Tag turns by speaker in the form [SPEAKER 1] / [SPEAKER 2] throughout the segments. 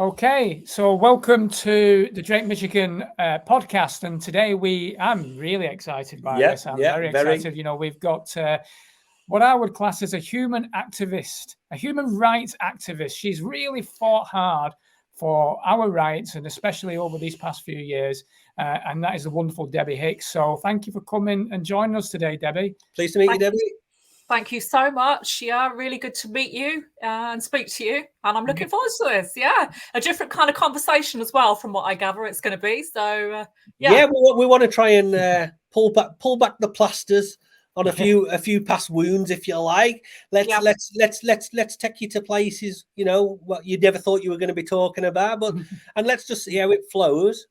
[SPEAKER 1] Okay, so welcome to the Drake Michigan podcast, and today I'm really excited by this. I'm very excited. You know, we've got what I would class as a human activist, a human rights activist. She's really fought hard for our rights, and especially over these past few years. And that is the wonderful Debbie Hicks. So thank you for coming and joining us today, Debbie.
[SPEAKER 2] Pleased to meet you, Debbie.
[SPEAKER 3] Thank you so much. Yeah, really good to meet you and speak to you. And I'm looking forward to this. Yeah, a different kind of conversation as well, from what I gather it's going to be. So
[SPEAKER 2] yeah, we want to try and pull back the plasters on a few past wounds, if you like. Let's take you to places, you know, what you never thought you were going to be talking about, but and let's just see how it flows.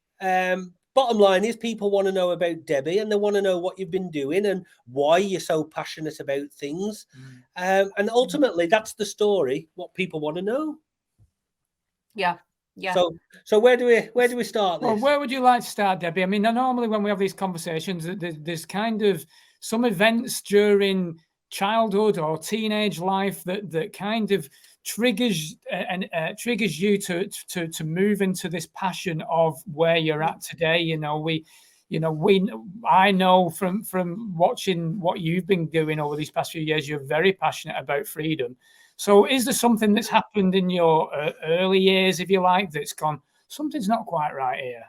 [SPEAKER 2] Bottom line is, people want to know about Debbie, and they want to know what you've been doing and why you're so passionate about things. And ultimately, that's the story, what people want to know.
[SPEAKER 3] Yeah.
[SPEAKER 2] So where do we start this?
[SPEAKER 1] Well, where would you like to start, Debbie? I mean, normally when we have these conversations, there's kind of some events during childhood or teenage life that kind of triggers you to move into this passion of where you're at today. I know from watching what you've been doing over these past few years, you're very passionate about freedom. So is there something that's happened in your early years, if you like, that's gone, something's not quite right here?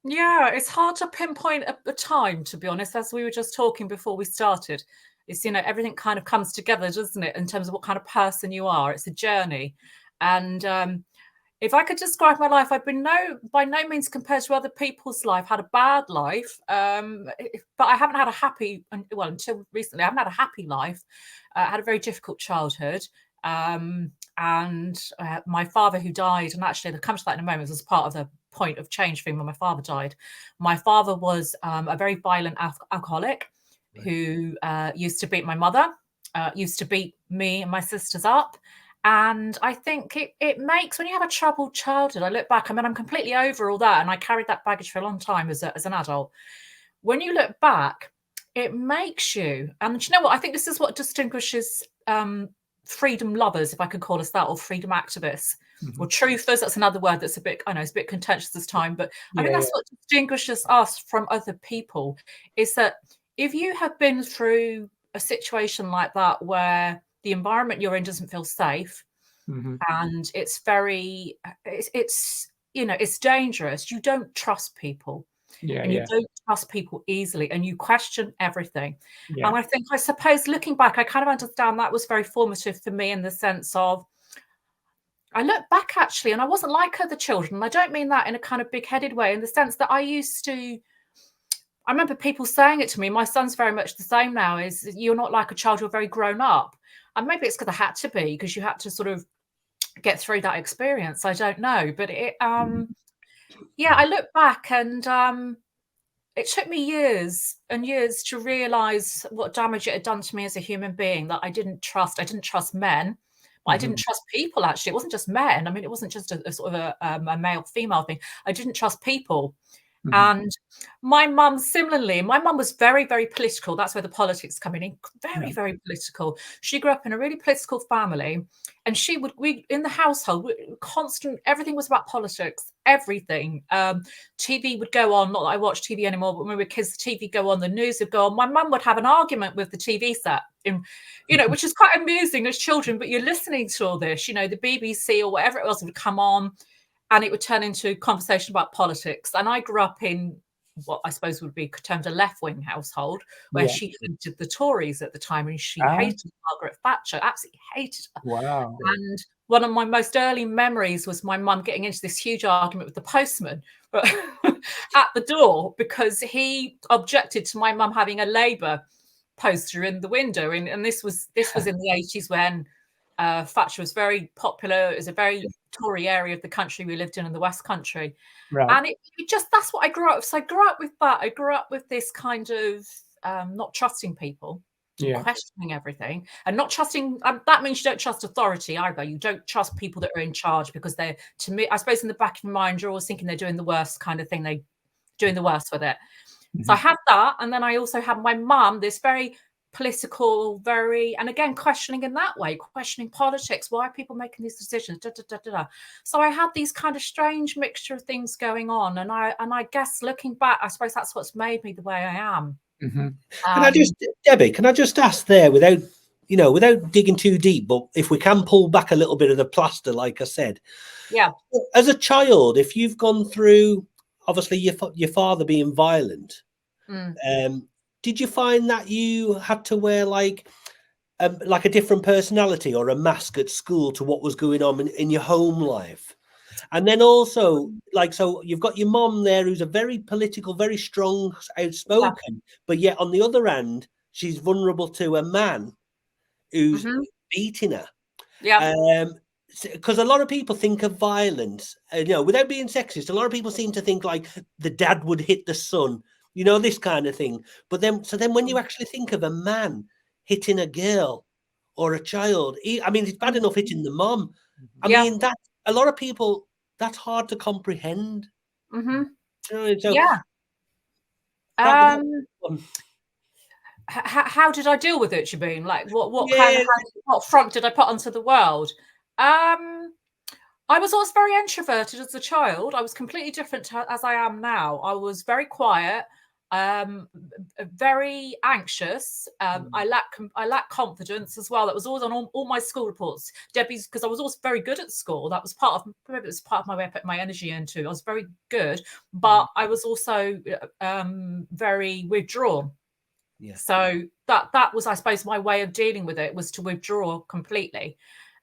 [SPEAKER 3] Yeah, it's hard to pinpoint a time, to be honest. As we were just talking before we started, it's, you know, everything kind of comes together, doesn't it, in terms of what kind of person you are. It's a journey. And if I could describe my life, I've been by no means, compared to other people's life, had a bad life. But I haven't had a happy, well, until recently, I haven't had a happy life. I had a very difficult childhood. And my father, who died, and actually I'll come to that in a moment, as part of the point of change thing when my father died. My father was a very violent alcoholic who used to beat my mother, used to beat me and my sisters up. And I think it makes, when you have a troubled childhood, I look back, I mean, I'm completely over all that, and I carried that baggage for a long time as an adult. When you look back, it makes you, and you know what, I think this is what distinguishes freedom lovers, if I could call us that, or freedom activists, or truthers. That's another word that's it's a bit contentious this time, but I think that's what distinguishes us from other people, is that if you have been through a situation like that, where the environment you're in doesn't feel safe, and it's dangerous, you don't trust people. And you don't trust people easily, and you question everything. And I suppose, looking back, I kind of understand that was very formative for me, in the sense of, I look back actually, and I wasn't like other children. And I don't mean that in a kind of big-headed way, in the sense that I remember people saying it to me. My son's very much the same now, is, you're not like a child, you're very grown up. And maybe it's because I had to be, because you had to sort of get through that experience. I don't know. But I look back, and it took me years and years to realize what damage it had done to me as a human being, that I didn't trust men, but I didn't trust people, actually. It wasn't just men. I mean, it wasn't just a sort of a male-female thing. I didn't trust people. And my mum, similarly, my mum was very, very political. That's where the politics come in. Very, very political. She grew up in a really political family, and we in the household, constant, everything was about politics, everything. TV would go on, not that I watch TV anymore, but when we were kids, the TV go on, the news would go on. My mum would have an argument with the TV set, which is quite amusing as children, but you're listening to all this, the BBC or whatever it was would come on, and it would turn into a conversation about politics. And I grew up in what I suppose would be termed a left-wing household, where she hated the Tories at the time, and she hated Margaret Thatcher, absolutely hated her.
[SPEAKER 1] Wow.
[SPEAKER 3] And one of my most early memories was my mum getting into this huge argument with the postman at the door, because he objected to my mum having a Labour poster in the window. And this was in the 80s, when Thatcher was very popular. It was a very Tory area of the country we lived in the West Country.
[SPEAKER 1] Right.
[SPEAKER 3] And it just, that's what I grew up with. So I grew up with that. I grew up with this kind of not trusting people, questioning everything, and not trusting. That means you don't trust authority either. You don't trust people that are in charge, because they're, to me, I suppose in the back of your mind, you're always thinking they're doing the worst kind of thing. They're doing the worst with it. So I had that. And then I also had my mum, this very political, and again, questioning in that way, questioning politics. Why are people making these decisions? So I had these kind of strange mixture of things going on. And I guess looking back, I suppose that's what's made me the way I am.
[SPEAKER 2] Debbie, can I just ask there, without digging too deep, but if we can pull back a little bit of the plaster, like I said.
[SPEAKER 3] Yeah.
[SPEAKER 2] As a child, if you've gone through, obviously, your father being violent, did you find that you had to wear like a different personality or a mask at school to what was going on in your home life? And then also, like, so you've got your mom there who's a very political, very strong, outspoken, but yet on the other hand, she's vulnerable to a man who's beating her.
[SPEAKER 3] Yeah.
[SPEAKER 2] Because a lot of people think of violence, without being sexist, a lot of people seem to think like the dad would hit the son, this kind of thing. But then when you actually think of a man hitting a girl or a child, I mean, it's bad enough hitting the mom. I mean, that a lot of people, that's hard to comprehend.
[SPEAKER 3] How did I deal with it, you mean? Like what front did I put onto the world? I was always very introverted as a child. I was completely different as I am now. I was very quiet, very anxious. I lack confidence as well. That was always on all my school reports. Debbie's, because I was always very good at school. That was part of my way I put my energy into. I was very good, but I was also very withdrawn.
[SPEAKER 2] Yeah.
[SPEAKER 3] So that was, I suppose, my way of dealing with it, was to withdraw completely.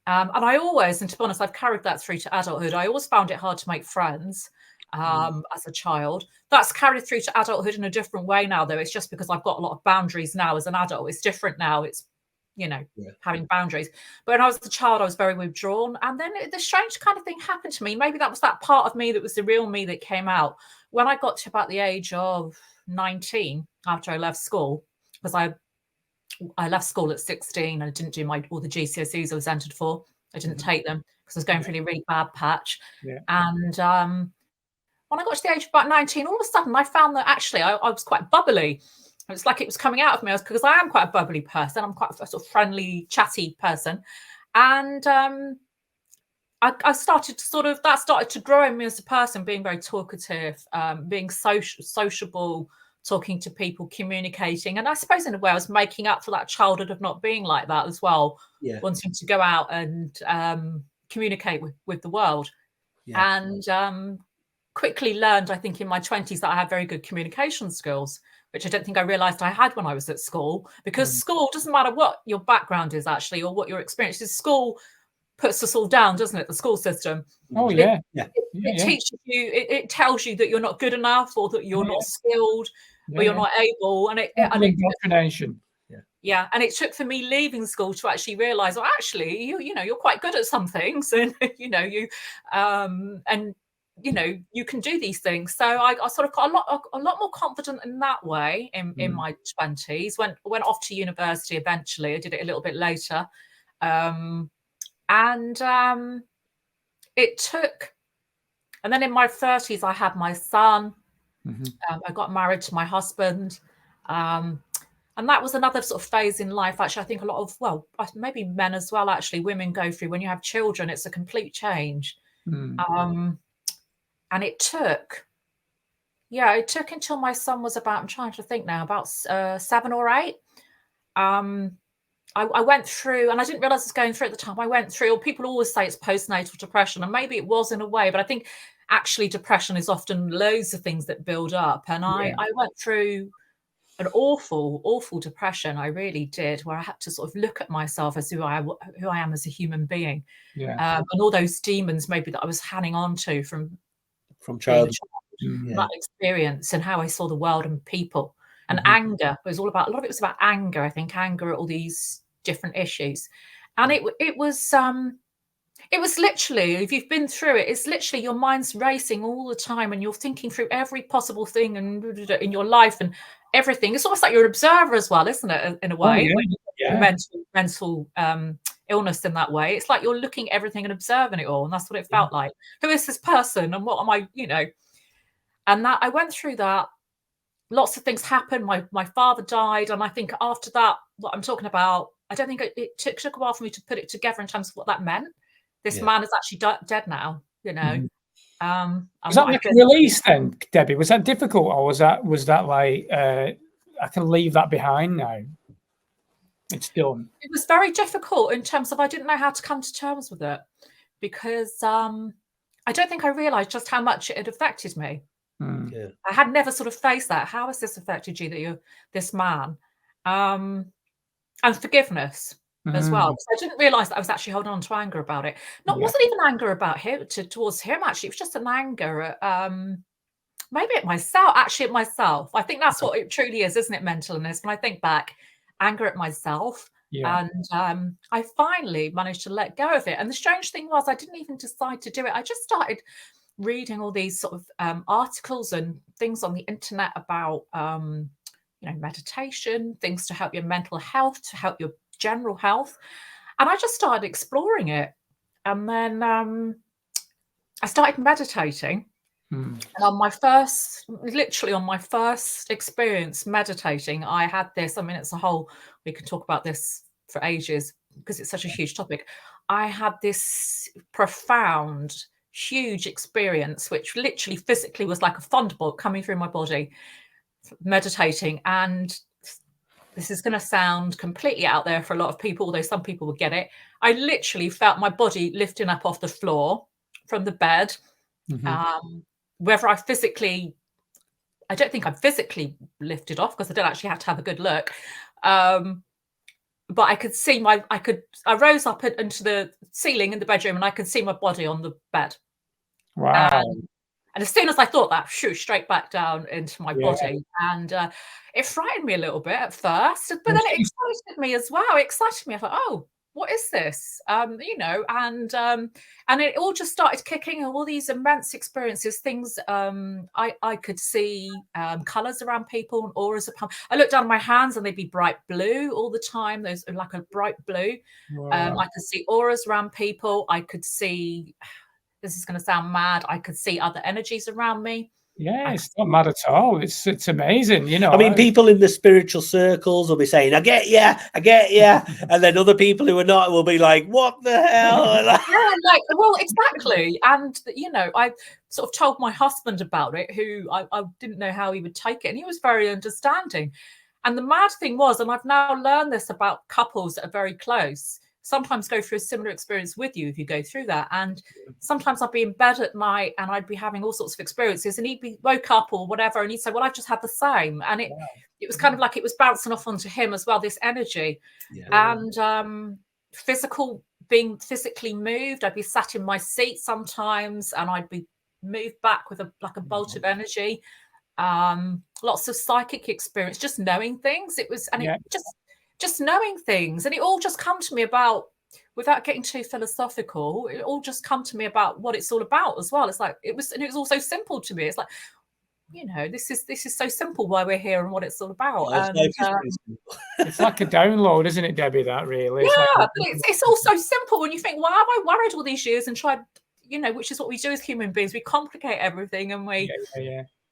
[SPEAKER 3] And I always, and to be honest, I've carried that through to adulthood. I always found it hard to make friends as a child. That's carried through to adulthood in a different way now, though. It's just because I've got a lot of boundaries now as an adult. It's different now. It's, having boundaries. But when I was a child, I was very withdrawn. And then the strange kind of thing happened to me. Maybe that was that part of me that was the real me that came out. When I got to about the age of 19, after I left school, because I left school at 16 and I didn't do all the GCSEs I was entered for. I didn't take them because I was going through a really bad patch.
[SPEAKER 1] Yeah.
[SPEAKER 3] And when I got to the age of about 19, all of a sudden I found that actually I was quite bubbly. It's like it was coming out of me, because I am quite a bubbly person. I'm quite a sort of friendly, chatty person. And I started to that started to grow in me as a person, being very talkative, being sociable, talking to people, communicating. And I suppose in a way I was making up for that childhood of not being like that as well, wanting to go out and communicate with the world. And quickly learned, I think, in my 20s that I had very good communication skills, which I don't think I realized I had when I was at school, because school, doesn't matter what your background is actually or what your experience is, school puts us all down, doesn't it? The school system.
[SPEAKER 1] Oh yeah.
[SPEAKER 3] It teaches you, it tells you that you're not good enough, or that you're not skilled, or you're not able. And
[SPEAKER 1] indoctrination.
[SPEAKER 3] Yeah, and it took for me leaving school to actually realize, well, actually, you're quite good at some things, and you can do these things. So I sort of got a lot more confident in that way in my 20s. Went off to university eventually. I did it a little bit later, and it took. And then in my 30s, I had my son. I got married to my husband. And that was another sort of phase in life. Actually, I think a lot of, well, maybe men as well, actually, women go through when you have children. It's a complete change. And it took until my son was about, I'm trying to think now, about 7 or 8. I went through, and I didn't realize I was going through at the time. I went through, or people always say it's postnatal depression, and maybe it was in a way, but I think actually depression is often loads of things that build up. And I went through an awful depression. I really did, where I had to sort of look at myself as who I am as a human being, and all those demons maybe that I was hanging on to from childhood, that experience, and how I saw the world and people, and anger. It was all about, a lot of it was about anger. I think anger at all these different issues, and it was literally, if you've been through it, it's literally your mind's racing all the time, and you're thinking through every possible thing and in your life and everything. It's almost like you're an observer as well, isn't it? In a way, mental illness in that way. It's like you're looking at everything and observing it all, and that's what it felt like. Who is this person, and what am I? And I went through that. Lots of things happened. My father died, and I think after that, what I'm talking about, I don't think it took a while for me to put it together in terms of what that meant. This man is actually dead now, you know.
[SPEAKER 1] Was that like a release then, Debbie? Was that difficult, or was that like I can leave that behind now? It's done.
[SPEAKER 3] It was very difficult in terms of I didn't know how to come to terms with it, because I don't think I realised just how much it had affected me.
[SPEAKER 2] Yeah.
[SPEAKER 3] I had never sort of faced that. How has this affected you, that you're this man? And forgiveness as well. Because I didn't realise that I was actually holding on to anger about it. Wasn't even anger about him towards him, actually. It was just an anger at maybe at myself, actually at myself. I think that's what it truly is, isn't it, mental illness? When I think back, anger at myself. And I finally managed to let go of it. And the strange thing was, I didn't even decide to do it. I just started reading all these sort of articles and things on the internet about you know, meditation, things to help your mental health, to help your general health. And I just started exploring it. And then I started meditating. And on my literally on my first experience meditating, I had this, I mean, it's a whole, we could talk about this for ages because it's such a huge topic. I had this profound, huge experience, which literally physically was like a thunderbolt coming through my body, meditating. And this is going to sound completely out there for a lot of people, although some people will get it. I literally felt my body lifting up off the floor from the bed. Whether I don't think I physically lifted off, because I don't actually have to have a good look. But I could see I rose up into the ceiling in the bedroom, and I could see my body on the bed.
[SPEAKER 1] Wow.
[SPEAKER 3] And as soon as I thought that, straight back down into my body. And it frightened me a little bit at first, but then it excited me as well. It excited me. I thought, oh, what is this? You know, and it all just started kicking, all these immense experiences, things. I could see colours around people and auras upon. I looked down at my hands and they'd be bright blue all the time. There's like a bright blue. I could see auras around people. I could see, this is going to sound mad, I could see other energies around me.
[SPEAKER 1] Yeah, it's not mad at all. It's amazing, you know.
[SPEAKER 2] I mean, people in the spiritual circles will be saying, I get you. And then other people who are not will be like, what the hell?
[SPEAKER 3] Yeah, like, well, exactly. And, you know, I sort of told my husband about it, who I didn't know how he would take it. And he was very understanding. And the mad thing was, and I've now learned this about couples that are very close, sometimes go through a similar experience with you if you go through that. And sometimes I'd be in bed at night and I'd be having all sorts of experiences, and he'd be woke up or whatever, and he'd say, well, I've just had the same. And it was kind of like it was bouncing off onto him as well, this energy. And being physically moved, I'd be sat in my seat sometimes and I'd be moved back with a bolt of energy. Lots of psychic experience, just knowing things. It was, and it just knowing things, and it all just come to me about, without getting too philosophical, it all just come to me about what it's all about as well. It's like it was all so simple to me. It's like, you know, this is so simple why we're here and what it's all about.
[SPEAKER 1] It's like a download, isn't it, Debbie? That really,
[SPEAKER 3] but it's all so simple. When you think, why have I worried all these years and tried, you know, which is what we do as human beings. We complicate everything, and we.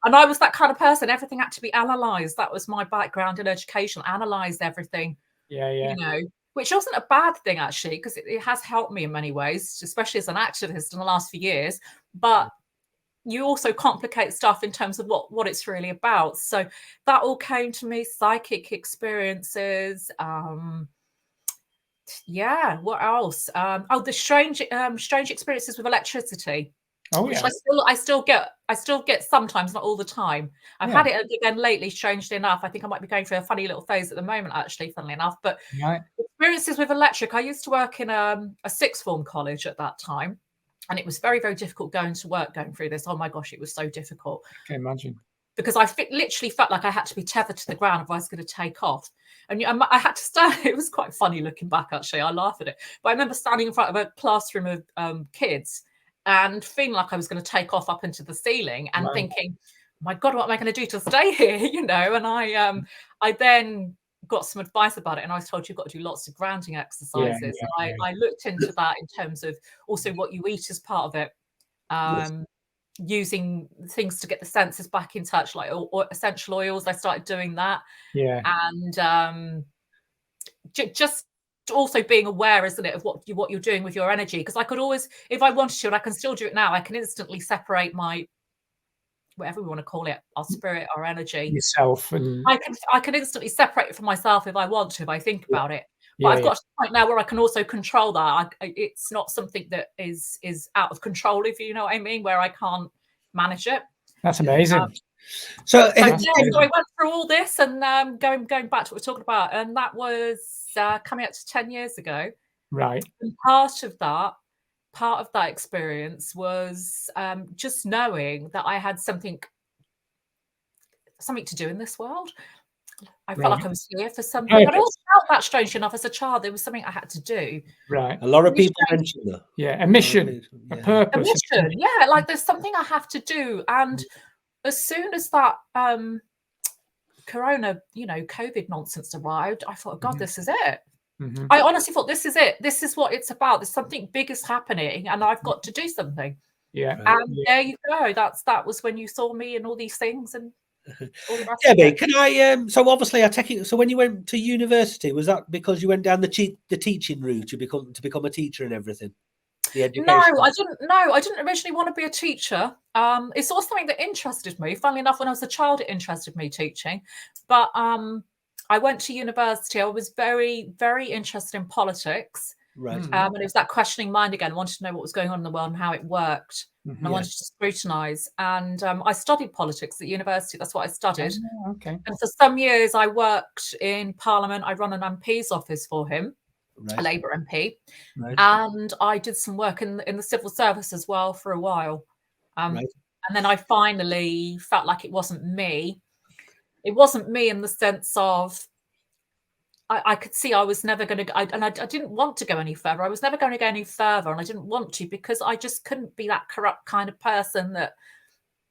[SPEAKER 3] And I was that kind of person. Everything had to be analysed. That was my background in education. Analysed everything. You know, which wasn't a bad thing, actually, because it has helped me in many ways, especially as an activist in the last few years. But you also complicate stuff in terms of what it's really about. So that all came to me. Psychic experiences. What else? The strange experiences with electricity. Which I still get sometimes, not all the time. I've had it again lately, strangely enough. I think I might be going through a funny little phase at the moment, actually, funnily enough. But experiences with electric, I used to work in a sixth form college at that time. And it was very, very difficult going to work, going through this. Oh my gosh, it was so difficult.
[SPEAKER 1] I can imagine.
[SPEAKER 3] Because I literally felt like I had to be tethered to the ground if I was going to take off. And I had to stand. It was quite funny looking back, actually. I laugh at it. But I remember standing in front of a classroom of kids and feeling like I was going to take off up into the ceiling and thinking, my God, what am I going to do to stay here? You know, and I then got some advice about it, and I was told you've got to do lots of grounding exercises. I looked into that in terms of also what you eat as part of it, using things to get the senses back in touch, like or essential oils. I started doing that. And just also being aware, isn't it, of what you're doing with your energy? Because I could always, if I wanted to, and I can still do it now, I can instantly separate my, whatever we want to call it, our spirit, our energy,
[SPEAKER 1] yourself, and
[SPEAKER 3] I can instantly separate it from myself if I want to, if I think about it. But
[SPEAKER 1] Yeah,
[SPEAKER 3] I've got to the point now where I can also control that. It's not something that is out of control, if you know what I mean, where I can't manage it.
[SPEAKER 1] That's amazing.
[SPEAKER 3] So I went through all this, and going back to what we're talking about, and that was coming up to 10 years ago.
[SPEAKER 1] Right.
[SPEAKER 3] And part of that experience was just knowing that I had something to do in this world. I felt like I was here for something. I also felt that, strangely enough, as a child, there was something I had to do.
[SPEAKER 1] Right.
[SPEAKER 2] A lot of people mention that.
[SPEAKER 1] Yeah, a mission, a purpose.
[SPEAKER 3] A mission, yeah. Like there's something I have to do. And as soon as that Corona, COVID nonsense arrived, I thought, God, this is it. I honestly thought, this is it. This is what it's about. There's something big is happening, and I've got to do something.
[SPEAKER 1] Yeah.
[SPEAKER 3] And there you go. That was when you saw me and all these things, and
[SPEAKER 2] Debbie, can I? So obviously, I take it. So when you went to university, was that because you went down the teaching route to become a teacher and everything?
[SPEAKER 3] No, I didn't. No, I didn't originally want to be a teacher. It's also something that interested me. Funnily enough, when I was a child, it interested me, teaching. But I went to university. I was very, very interested in politics.
[SPEAKER 2] Right.
[SPEAKER 3] And it was that questioning mind again. I wanted to know what was going on in the world and how it worked. And I wanted to scrutinise. And I studied politics at university. That's what I studied.
[SPEAKER 1] Oh, okay.
[SPEAKER 3] And for some years, I worked in Parliament. I run an MP's office for him, a Labour MP.
[SPEAKER 2] Right.
[SPEAKER 3] And I did some work in the civil service as well for a while. And then I finally felt like it wasn't me. It wasn't me in the sense of I could see I was never going to, and I didn't want to go any further. I was never going to go any further, and I didn't want to because I just couldn't be that corrupt kind of person that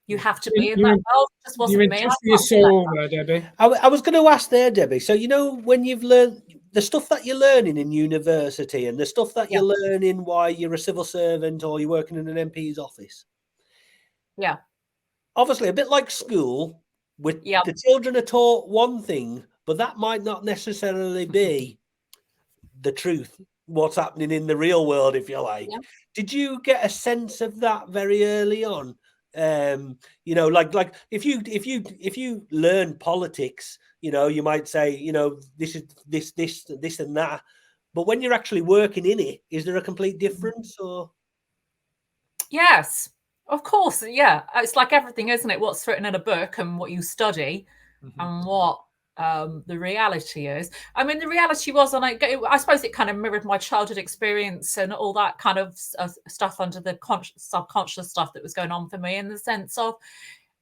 [SPEAKER 3] you have to be in that world. It just wasn't me.
[SPEAKER 1] Your soul there, Debbie.
[SPEAKER 2] I was going to ask there, Debbie. So when you've learned the stuff that you're learning in university and the stuff that you're learning while you're a civil servant or you're working in an MP's office.
[SPEAKER 3] Yeah.
[SPEAKER 2] Obviously, a bit like school, with the children are taught one thing, but that might not necessarily be the truth, what's happening in the real world, if you like. Yeah. Did you get a sense of that very early on? Like if you learn politics, you might say, this is this and that. But when you're actually working in it, is there a complete difference? Or
[SPEAKER 3] yes, of course. Yeah. It's like everything, isn't it? What's written in a book and what you study and what the reality is. I mean, the reality was, and I suppose it kind of mirrored my childhood experience and all that kind of stuff under the subconscious stuff that was going on for me, in the sense of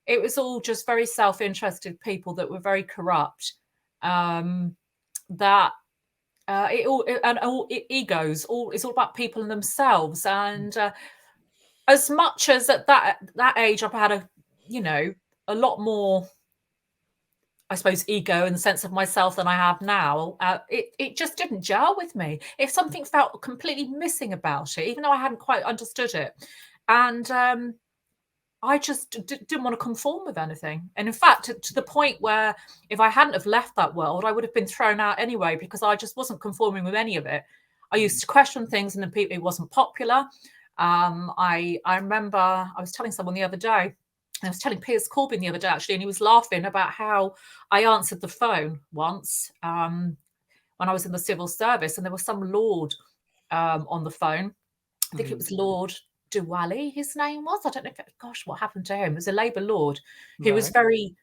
[SPEAKER 3] it was all just very self-interested people that were very corrupt. That egos. It's all about people and themselves. And as much as at that age, I've had a lot more, I suppose, ego in the sense of myself than I have now. It just didn't gel with me. If something felt completely missing about it, even though I hadn't quite understood it. And I just didn't want to conform with anything. And in fact, to the point where if I hadn't have left that world, I would have been thrown out anyway, because I just wasn't conforming with any of it. I used to question things, and it wasn't popular. I remember I was telling someone the other day, I was telling Piers Corbyn the other day, actually, and he was laughing about how I answered the phone once when I was in the civil service, and there was some lord on the phone. I think it was Lord Diwali, his name was. I don't know what happened to him. It was a Labour lord who was very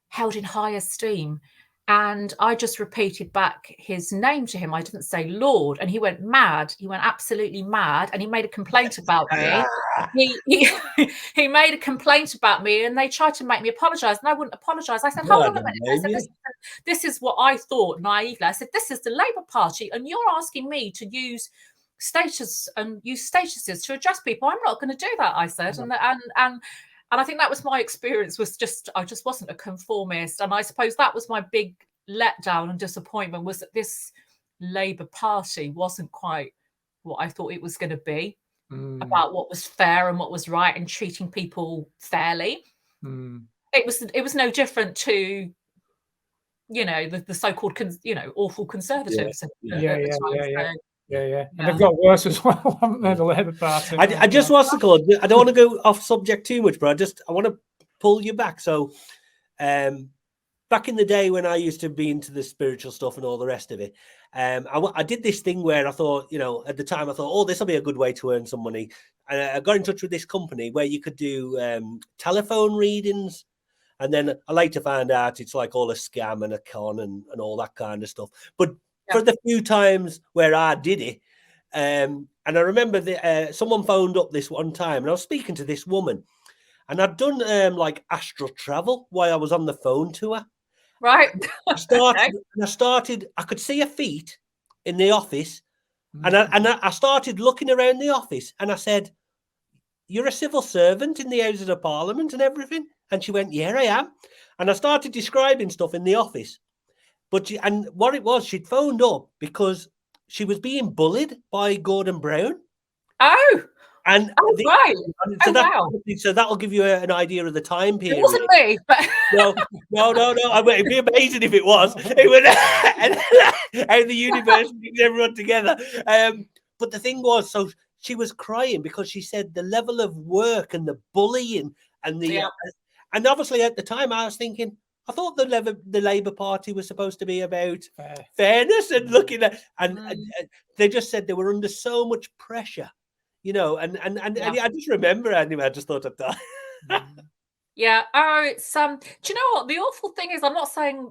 [SPEAKER 3] held in high esteem. And I just repeated back his name to him. I didn't say Lord. And he went mad. He went absolutely mad. And he made a complaint about me. He made a complaint about me, and they tried to make me apologise. And I wouldn't apologise. I said, hold on a minute. I said, this is what I thought naively. I said, this is the Labour Party, and you're asking me to use statuses to address people. I'm not going to do that, I said. And I think that was my experience, I just wasn't a conformist. And I suppose that was my big letdown and disappointment, was that this Labour Party wasn't quite what I thought it was going to be, about what was fair and what was right and treating people fairly. It was no different to you know, the so-called, awful conservatives.
[SPEAKER 1] Yeah. And they've got worse as well, haven't they? The Labour Party.
[SPEAKER 2] I just what's it called? I don't want to go off subject too much, but I want to pull you back. So, back in the day when I used to be into the spiritual stuff and all the rest of it, I did this thing where I thought, at the time I thought, oh, this will be a good way to earn some money. And I got in touch with this company where you could do telephone readings. And then I later found out it's like all a scam and a con and all that kind of stuff. But for the few times where I did it, and I remember someone phoned up this one time and I was speaking to this woman and I'd done like astral travel while I was on the phone to her.
[SPEAKER 3] Right.
[SPEAKER 2] I could see her feet in the office and I started looking around the office and I said, "You're a civil servant in the Houses of Parliament and everything?" And she went, "Yeah, I am." And I started describing stuff in the office. And what it was, she'd phoned up because she was being bullied by Gordon Brown.
[SPEAKER 3] Oh,
[SPEAKER 2] and
[SPEAKER 3] right.
[SPEAKER 2] So that'll give you an idea of the time period.
[SPEAKER 3] It wasn't me, but
[SPEAKER 2] no. It'd be amazing if it was. It would how the universe brings everyone together. But the thing was, so she was crying because she said the level of work and the bullying and and obviously at the time I was thinking, I thought the Labour Party was supposed to be about fairness and looking at, and they just said they were under so much pressure, and I just remember, anyway, I just thought I'd die.
[SPEAKER 3] Yeah. Oh, it's do you know what the awful thing is? I'm not saying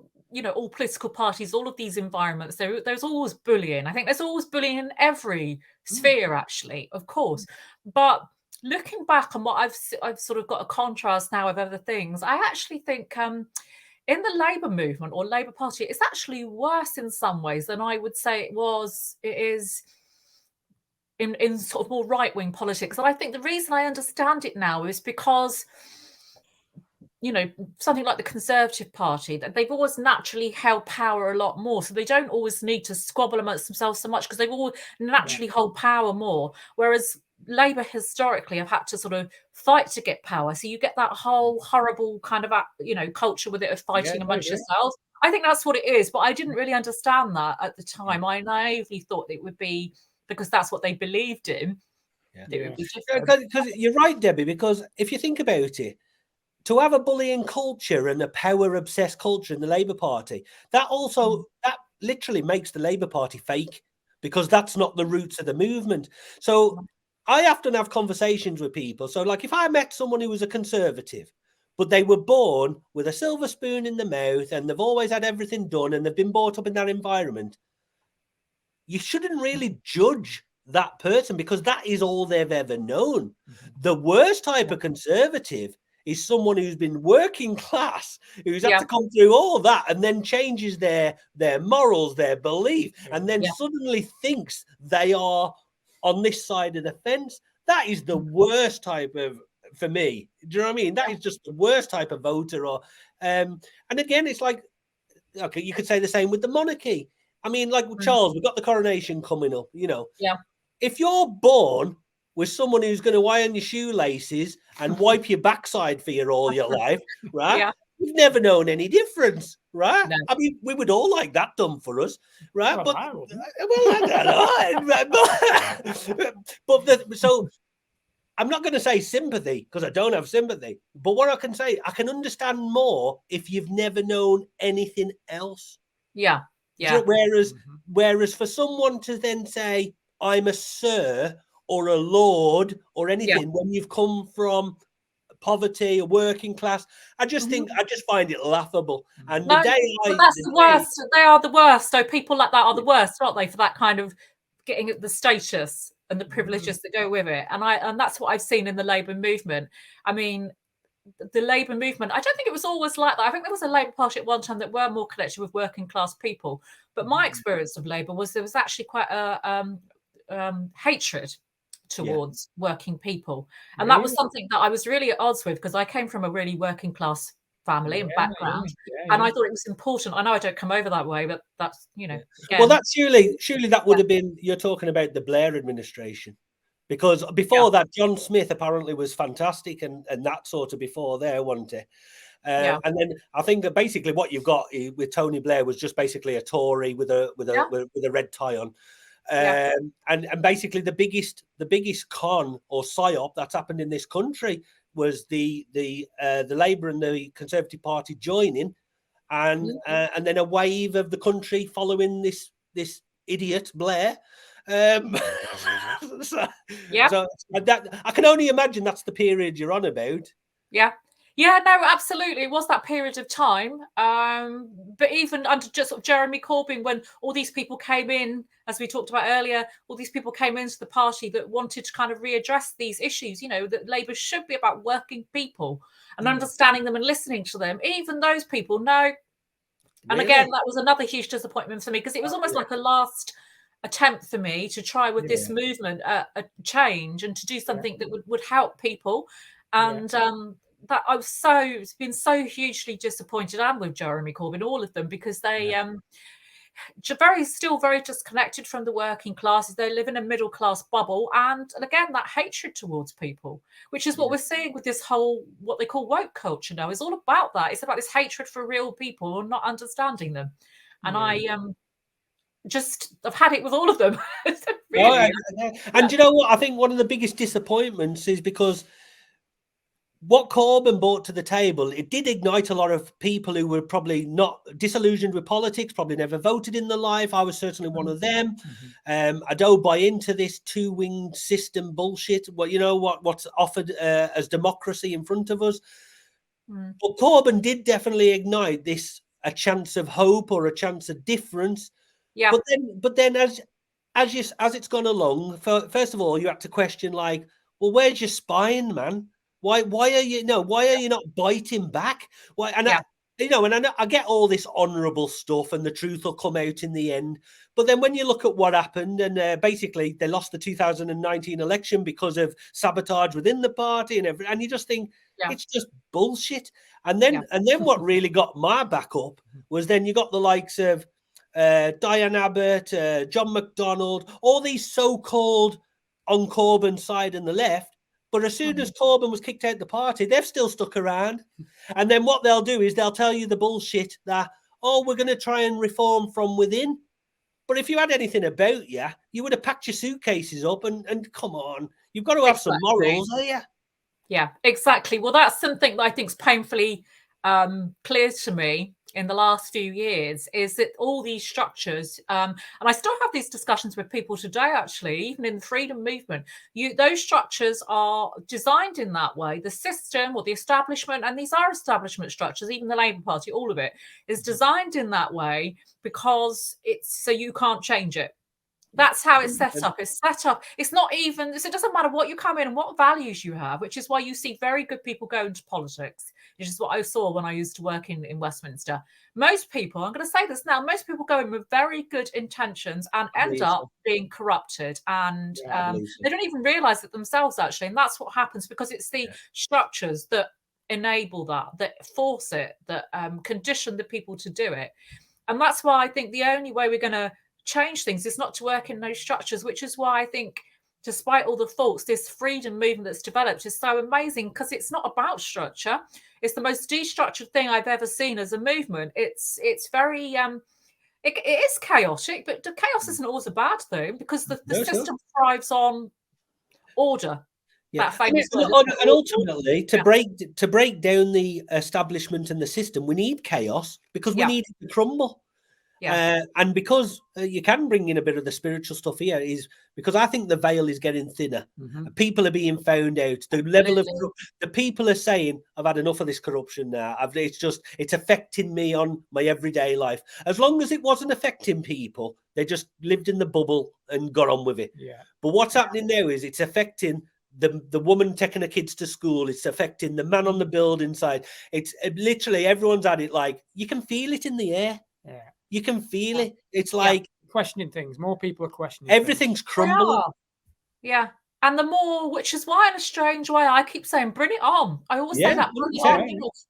[SPEAKER 3] all political parties, all of these environments. There's always bullying. I think there's always bullying in every sphere, actually, of course, but. Looking back on what I've sort of got a contrast now of other things, I actually think in the Labour movement or Labour Party, it's actually worse in some ways than I would say it is in sort of more right-wing politics. And I think the reason I understand it now is because something like the Conservative Party, that they've always naturally held power a lot more. So they don't always need to squabble amongst themselves so much because they've all naturally hold power more. Whereas Labour historically have had to sort of fight to get power. So you get that whole horrible kind of, culture with it of fighting amongst yourselves. I think that's what it is. But I didn't really understand that at the time. I naively thought it would be because that's what they believed in.
[SPEAKER 2] Because you're right, Debbie, because if you think about it, to have a bullying culture and a power-obsessed culture in the Labour Party, that literally makes the Labour Party fake because that's not the roots of the movement. So I often have conversations with people. So like if I met someone who was a Conservative, but they were born with a silver spoon in the mouth and they've always had everything done and they've been brought up in that environment, you shouldn't really judge that person because that is all they've ever known. The worst type of Conservative is someone who's been working class, who's had to come through all that and then changes their morals, their belief, and then suddenly thinks they are on this side of the fence. That is the worst type of, for me. Do you know what I mean? That is just the worst type of voter. Or and again, it's like, okay, you could say the same with the monarchy. I mean, like Charles, we've got the coronation coming up, If you're born with someone who's going to iron your shoelaces and wipe your backside for you all your life, right? You've never known any difference, right? No. I mean, we would all like that done for us, right? Well, I don't know. So I'm not going to say sympathy because I don't have sympathy. But what I can say, I can understand more if you've never known anything else.
[SPEAKER 3] Yeah.
[SPEAKER 2] Whereas for someone to then say, I'm a sir or a lord or anything when you've come from poverty or working class, I just think I just find it laughable. And that's
[SPEAKER 3] the worst. They are the worst. So people like that are the worst, aren't they, for that kind of getting the status and the privileges that go with it. And that's what I've seen in the Labour movement. I mean, the Labour movement, I don't think it was always like that. I think there was a Labour Party at one time that were more connected with working class people. But my experience of Labour was there was actually quite a hatred towards working people. And that was something that I was really at odds with because I came from a really working class family and background. And I thought it was important. I know I don't come over that way, but that's, again.
[SPEAKER 2] Well, that's surely that would have been, you're talking about the Blair administration. Because before that, John Smith apparently was fantastic and that sort of before there, wasn't it? And then I think that basically what you've got with Tony Blair was just basically a Tory with a red tie on. And basically the biggest con or psyop that's happened in this country was the Labour and the Conservative Party joining, and then a wave of the country following this idiot Blair. So that I can only imagine that's the period you're on about.
[SPEAKER 3] Yeah, no, absolutely. It was that period of time. But even under just sort of Jeremy Corbyn, when all these people came in, as we talked about earlier, all these people came into the party that wanted to kind of readdress these issues, that Labour should be about working people and understanding them and listening to them. Even those people, no. And again, that was another huge disappointment for me, because it was almost like a last attempt for me to try with this movement a change and to do something that would help people. And that I've been so hugely disappointed, and with Jeremy Corbyn, all of them, because they still very disconnected from the working classes. They live in a middle class bubble, and again that hatred towards people, which is what we're seeing with this whole what they call woke culture now, is all about that. It's about this hatred for real people and not understanding them. And I've had it with all of them. Really.
[SPEAKER 2] And you know what? I think one of the biggest disappointments is because what Corbyn brought to the table, it did ignite a lot of people who were probably not disillusioned with politics, probably never voted in their life. I was certainly one of them. I don't buy into this two-winged system bullshit. What's offered as democracy in front of us. But Corbyn did definitely ignite a chance of hope or a chance of difference.
[SPEAKER 3] Yeah.
[SPEAKER 2] But then as it's gone along, first of all, you have to question, like, well, where's your spine, man? Why are you not biting back? Why? And I get all this honourable stuff, and the truth will come out in the end. But then when you look at what happened, and basically they lost the 2019 election because of sabotage within the party and everything, and you just think it's just bullshit. And then what really got my back up was then you got the likes of Diane Abbott, John McDonnell, all these so-called on Corbyn's side and the left. But as soon as Corbyn was kicked out the party, they've still stuck around. And then what they'll do is they'll tell you the bullshit that, we're going to try and reform from within. But if you had anything about you, you would have packed your suitcases up and come on. You've got to have some morals, are you?
[SPEAKER 3] Yeah, exactly. Well, that's something that I think is painfully clear to me in the last few years, is that all these structures, and I still have these discussions with people today, actually, even in the freedom movement, those structures are designed in that way. The system or the establishment, and these are establishment structures, even the Labour Party, all of it is designed in that way because it's so you can't change it. That's how it's set up. It's set up. It's not even, so it doesn't matter what you come in and what values you have, which is why you see very good people go into politics, which is what I saw when I used to work in Westminster. Most people, I'm going to say this now, most people go in with very good intentions and end up being corrupted. And they don't even realise it themselves, actually. And that's what happens, because it's the structures that enable that force it, that condition the people to do it. And that's why I think the only way we're going to change things is not to work in those structures, which is why I think, despite all the faults, this freedom movement that's developed is so amazing, because it's not about structure. It's the most destructured thing I've ever seen as a movement. It's very it is chaotic, but the chaos isn't always a bad thing, because the system thrives on order.
[SPEAKER 2] Yeah, and ultimately, to break down the establishment and the system, we need chaos, because we need it to crumble. And because you can bring in a bit of the spiritual stuff here, is because I think the veil is getting thinner. People are being found out. The level of the people are saying, I've had enough of this corruption now. It's affecting me on my everyday life. As long as it wasn't affecting people, they just lived in the bubble and got on with it. But what's happening now is it's affecting the woman taking her kids to school. It's affecting the man on the building side. It's literally everyone's at it. Like, you can feel it in the air. You can feel it. It's like
[SPEAKER 1] questioning things. More people are questioning.
[SPEAKER 2] Everything's crumbling.
[SPEAKER 3] Yeah. And the more, which is why, in a strange way, I keep saying, bring it on. I always say that.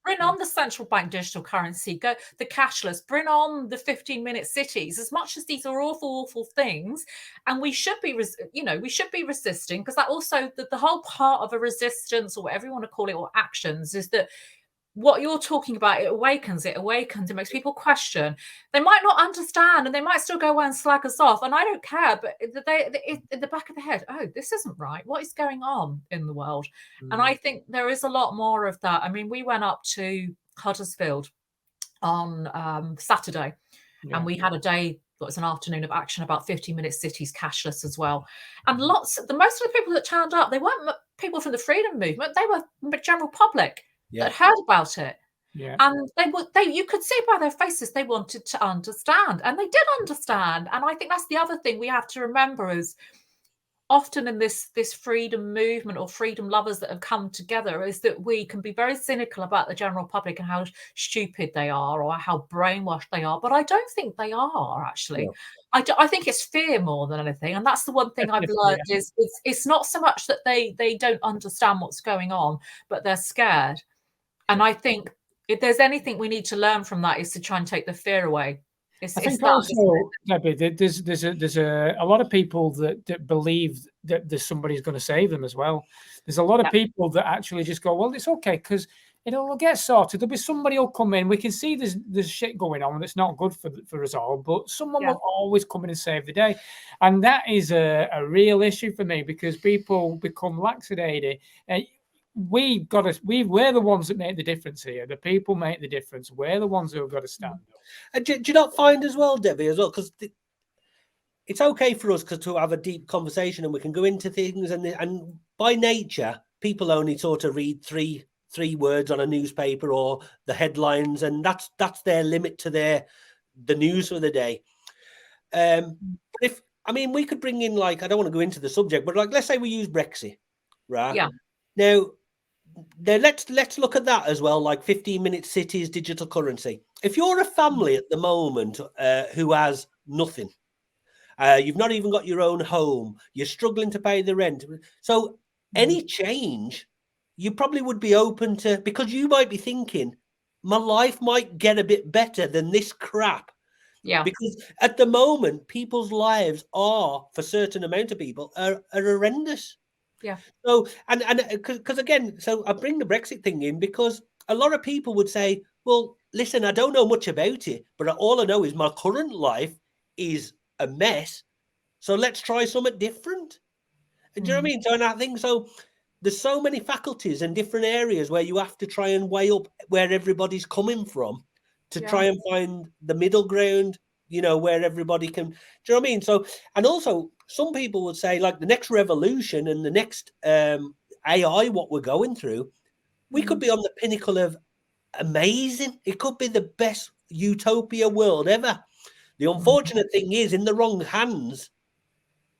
[SPEAKER 3] Bring on the central bank digital currency, go the cashless, bring on the 15-minute cities. As much as these are awful, awful things, and we should be, we should be resisting, because that also, the whole part of a resistance, or whatever you want to call it, or actions, is that what you're talking about, it awakens, it makes people question. They might not understand and they might still go away and slag us off. And I don't care, but they in the back of the head, oh, this isn't right. What is going on in the world? And I think there is a lot more of that. I mean, we went up to Huddersfield on Saturday and we had a day, it was an afternoon of action, about 50-minute cities cashless as well. And most of the people that turned up, they weren't people from the freedom movement, they were general public that heard about it. And you could see by their faces they wanted to understand, and they did understand. And I think that's the other thing we have to remember is often in this freedom movement or freedom lovers that have come together is that we can be very cynical about the general public and how stupid they are or how brainwashed they are. But I don't think they are, actually. No. I think it's fear more than anything. And that's the one thing I've learned is it's not so much that they don't understand what's going on, but they're scared. And I think if there's anything we need to learn from that is to try and take the fear away.
[SPEAKER 1] I think also, Debbie, there's a lot of people that believe that there's somebody who's going to save them as well. There's a lot of people that actually just go, well, it's okay because it'll get sorted. There'll be somebody who'll come in. We can see there's shit going on that's not good for us all, but someone will always come in and save the day. And that is a real issue for me because people become lackadaisy. We're the ones that make the difference here. The people make the difference. We're the ones who have got to stand up.
[SPEAKER 2] And do you not find as well, Debbie, as well, because it's okay for us to have a deep conversation and we can go into things, and by nature, people only sort of read three words on a newspaper or the headlines, and that's their limit to the news for the day. We could bring in, like, I don't want to go into the subject, but like let's say we use Brexit, right?
[SPEAKER 3] Yeah.
[SPEAKER 2] Now let's look at that as well, like 15-minute cities, digital currency. If you're a family at the moment who has nothing, you've not even got your own home, you're struggling to pay the rent. So any change, you probably would be open to, because you might be thinking, my life might get a bit better than this crap.
[SPEAKER 3] Yeah.
[SPEAKER 2] Because at the moment, people's lives are, for a certain amount of people, are horrendous.
[SPEAKER 3] Yeah.
[SPEAKER 2] So, and because again, so I bring the Brexit thing in because a lot of people would say, well, listen, I don't know much about it, but all I know is my current life is a mess. So let's try something different. Do you know what I mean? So, and I think so. There's so many faculties and different areas where you have to try and weigh up where everybody's coming from to try and find the middle ground, where everybody can, do you know what I mean? So, and also some people would say, like, the next revolution and the next AI, what we're going through, we could be on the pinnacle of amazing. It could be the best utopia world ever. The unfortunate thing is, in the wrong hands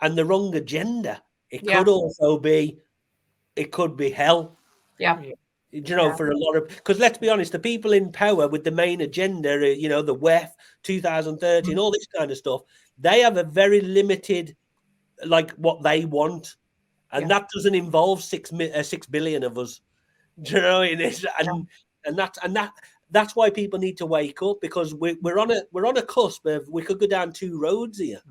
[SPEAKER 2] and the wrong agenda, it could also be, it could be hell.
[SPEAKER 3] Yeah.
[SPEAKER 2] For a lot of, because let's be honest, the people in power with the main agenda, the WEF, 2030, and all this kind of stuff, they have a very limited, like, what they want, and that doesn't involve 6 billion of us. Do you know what I mean? And that's why people need to wake up, because we're on a cusp of, we could go down two roads here.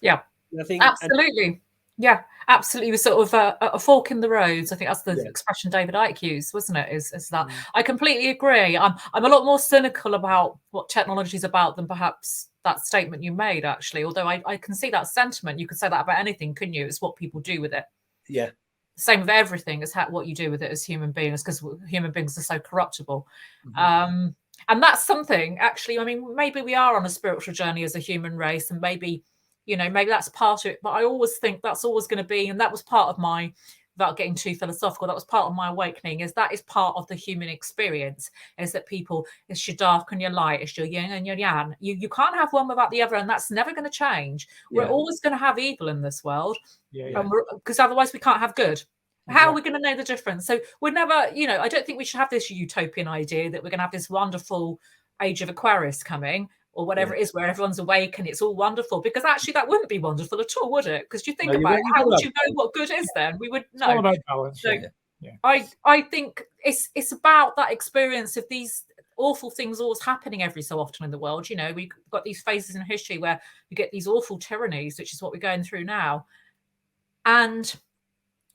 [SPEAKER 3] Yeah, I think absolutely. Yeah, absolutely. We're sort of a fork in the roads. I think that's the expression David Icke used, wasn't it? Is that I completely agree. I'm a lot more cynical about what technology is about than perhaps that statement you made, actually. Although I can see that sentiment. You could say that about anything, couldn't you? It's what people do with it.
[SPEAKER 2] Yeah.
[SPEAKER 3] Same with everything as what you do with it as human beings, because human beings are so corruptible. And that's something, actually, I mean, maybe we are on a spiritual journey as a human race, and maybe that's part of it. But I always think that's always going to be, and that was part of my, without getting too philosophical, that was part of my awakening, is that is part of the human experience, is that people, it's your dark and your light, it's your yin and your yang. You can't have one without the other, and that's never going to change. We're always going to have evil in this world, because otherwise we can't have good. How are we going to know the difference? So we're never, I don't think we should have this utopian idea that we're going to have this wonderful age of Aquarius coming, or whatever it is, where everyone's awake and it's all wonderful, because actually that wouldn't be wonderful at all, would it? Because you think about it, how would you know what good is then? We would know.
[SPEAKER 1] It's all about balance.
[SPEAKER 3] So I think it's about that experience of these awful things always happening every so often in the world. We've got these phases in history where we get these awful tyrannies, which is what we're going through now. And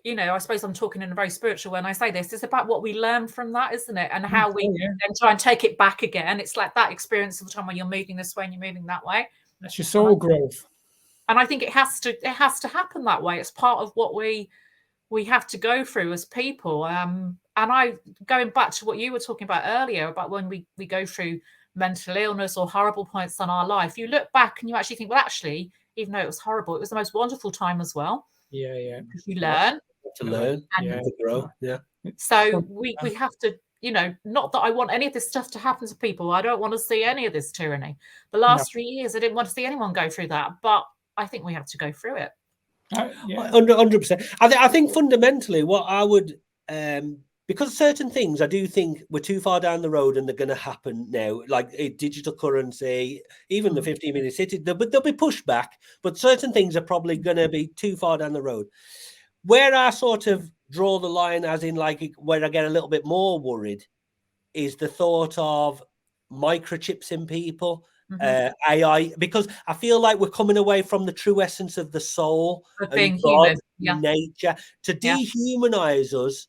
[SPEAKER 3] I suppose I'm talking in a very spiritual when I say this. It's about what we learn from that, isn't it? And how we then try and take it back again. It's like that experience of the time when you're moving this way and you're moving that way.
[SPEAKER 1] That's your soul growth.
[SPEAKER 3] And I think it has to happen that way. It's part of what we have to go through as people. And going back to what you were talking about earlier about when we go through mental illness or horrible points in our life, you look back and you actually think, well, actually, even though it was horrible, it was the most wonderful time as well.
[SPEAKER 1] Yeah.
[SPEAKER 3] Because you learn.
[SPEAKER 2] To learn and to grow. Yeah.
[SPEAKER 3] So we have to, not that I want any of this stuff to happen to people. I don't want to see any of this tyranny. The last 3 years, I didn't want to see anyone go through that. But I think we have to go through it.
[SPEAKER 2] 100%. I think fundamentally what I would, because certain things I do think we're too far down the road and they're going to happen now, like digital currency, even the 15-minute city, there'll be pushback, but certain things are probably going to be too far down the road. Where I sort of draw the line, as in like where I get a little bit more worried, is the thought of microchips in people, AI, because I feel like we're coming away from the true essence of the soul
[SPEAKER 3] of being human,
[SPEAKER 2] nature, to dehumanize us.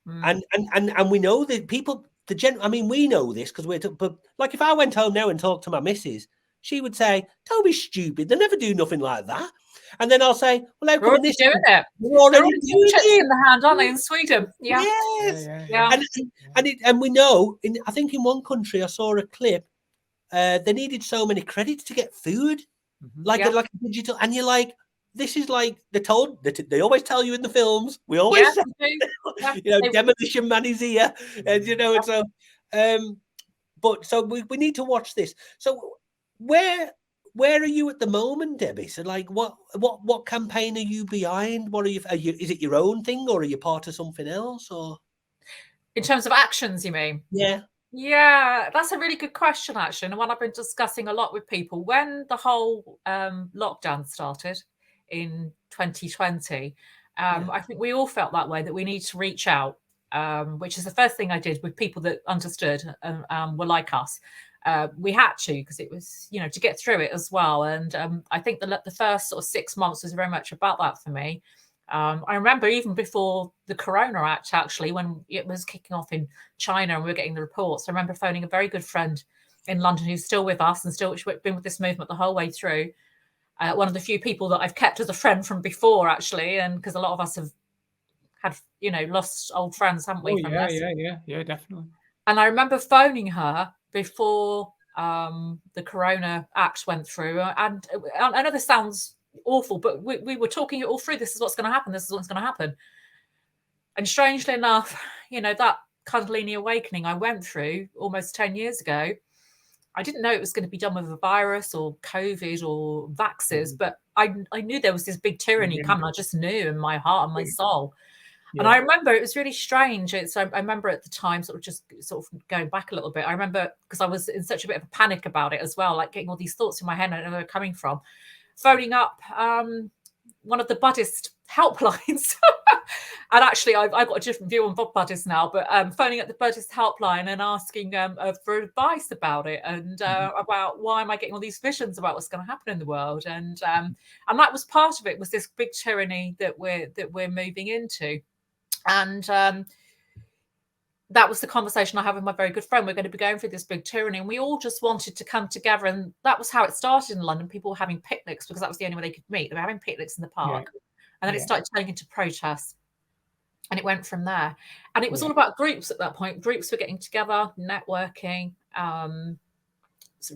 [SPEAKER 2] And we know that people, we know this because but like if I went home now and talked to my missus, she would say, "Don't be stupid. They never do nothing like that." And then I'll say, "Well, how come this
[SPEAKER 3] doing it?
[SPEAKER 2] We're already doing it
[SPEAKER 3] in the hand, aren't they, in Sweden?" Yeah.
[SPEAKER 2] Yes. And we know. I think in one country I saw a clip. They needed so many credits to get food, like a digital. And you're like, this is like they always tell you in the films. We always say, Demolition Man is here, and so. But so we need to watch this. So where are you at the moment, Debbie? So like what campaign are you behind? What are you is it your own thing or are you part of something else? Or
[SPEAKER 3] in terms of actions, you mean? Yeah, that's a really good question, actually, and one I've been discussing a lot with people. When the whole lockdown started in 2020, I think we all felt that way, that we need to reach out, which is the first thing I did with people that understood and were like us. We had to, because it was, to get through it as well. And I think the first sort of 6 months was very much about that for me. I remember even before the Corona Act, actually, when it was kicking off in China and we were getting the reports, I remember phoning a very good friend in London who's still with us and still been with this movement the whole way through. One of the few people that I've kept as a friend from before, actually, and because a lot of us have had, lost old friends, haven't we?
[SPEAKER 1] Yeah, definitely.
[SPEAKER 3] And I remember phoning her before the Corona Act went through. And I know this sounds awful, but we were talking it all through. This is what's going to happen. This is what's going to happen. And strangely enough, that Kundalini awakening I went through almost 10 years ago, I didn't know it was going to be done with a virus or COVID or vaxxers, but I knew there was this big tyranny coming. I just knew in my heart and my soul. And I remember it was really strange. I remember at the time sort of going back a little bit. I remember because I was in such a bit of a panic about it as well, like getting all these thoughts in my head and I don't know where they're coming from. Phoning up one of the Buddhist helplines. And actually, I've got a different view on Buddhists now, but phoning up the Buddhist helpline and asking for advice about it and about why am I getting all these visions about what's going to happen in the world. And that was part of it, was this big tyranny that we're moving into. And that was the conversation I had with my very good friend. We're going to be going through this big tyranny, and we all just wanted to come together. And that was how it started in London. People were having picnics because that was the only way they could meet. They were having picnics in the park. And then it started turning into protests. And it went from there. And it was all about groups at that point. Groups were getting together, networking,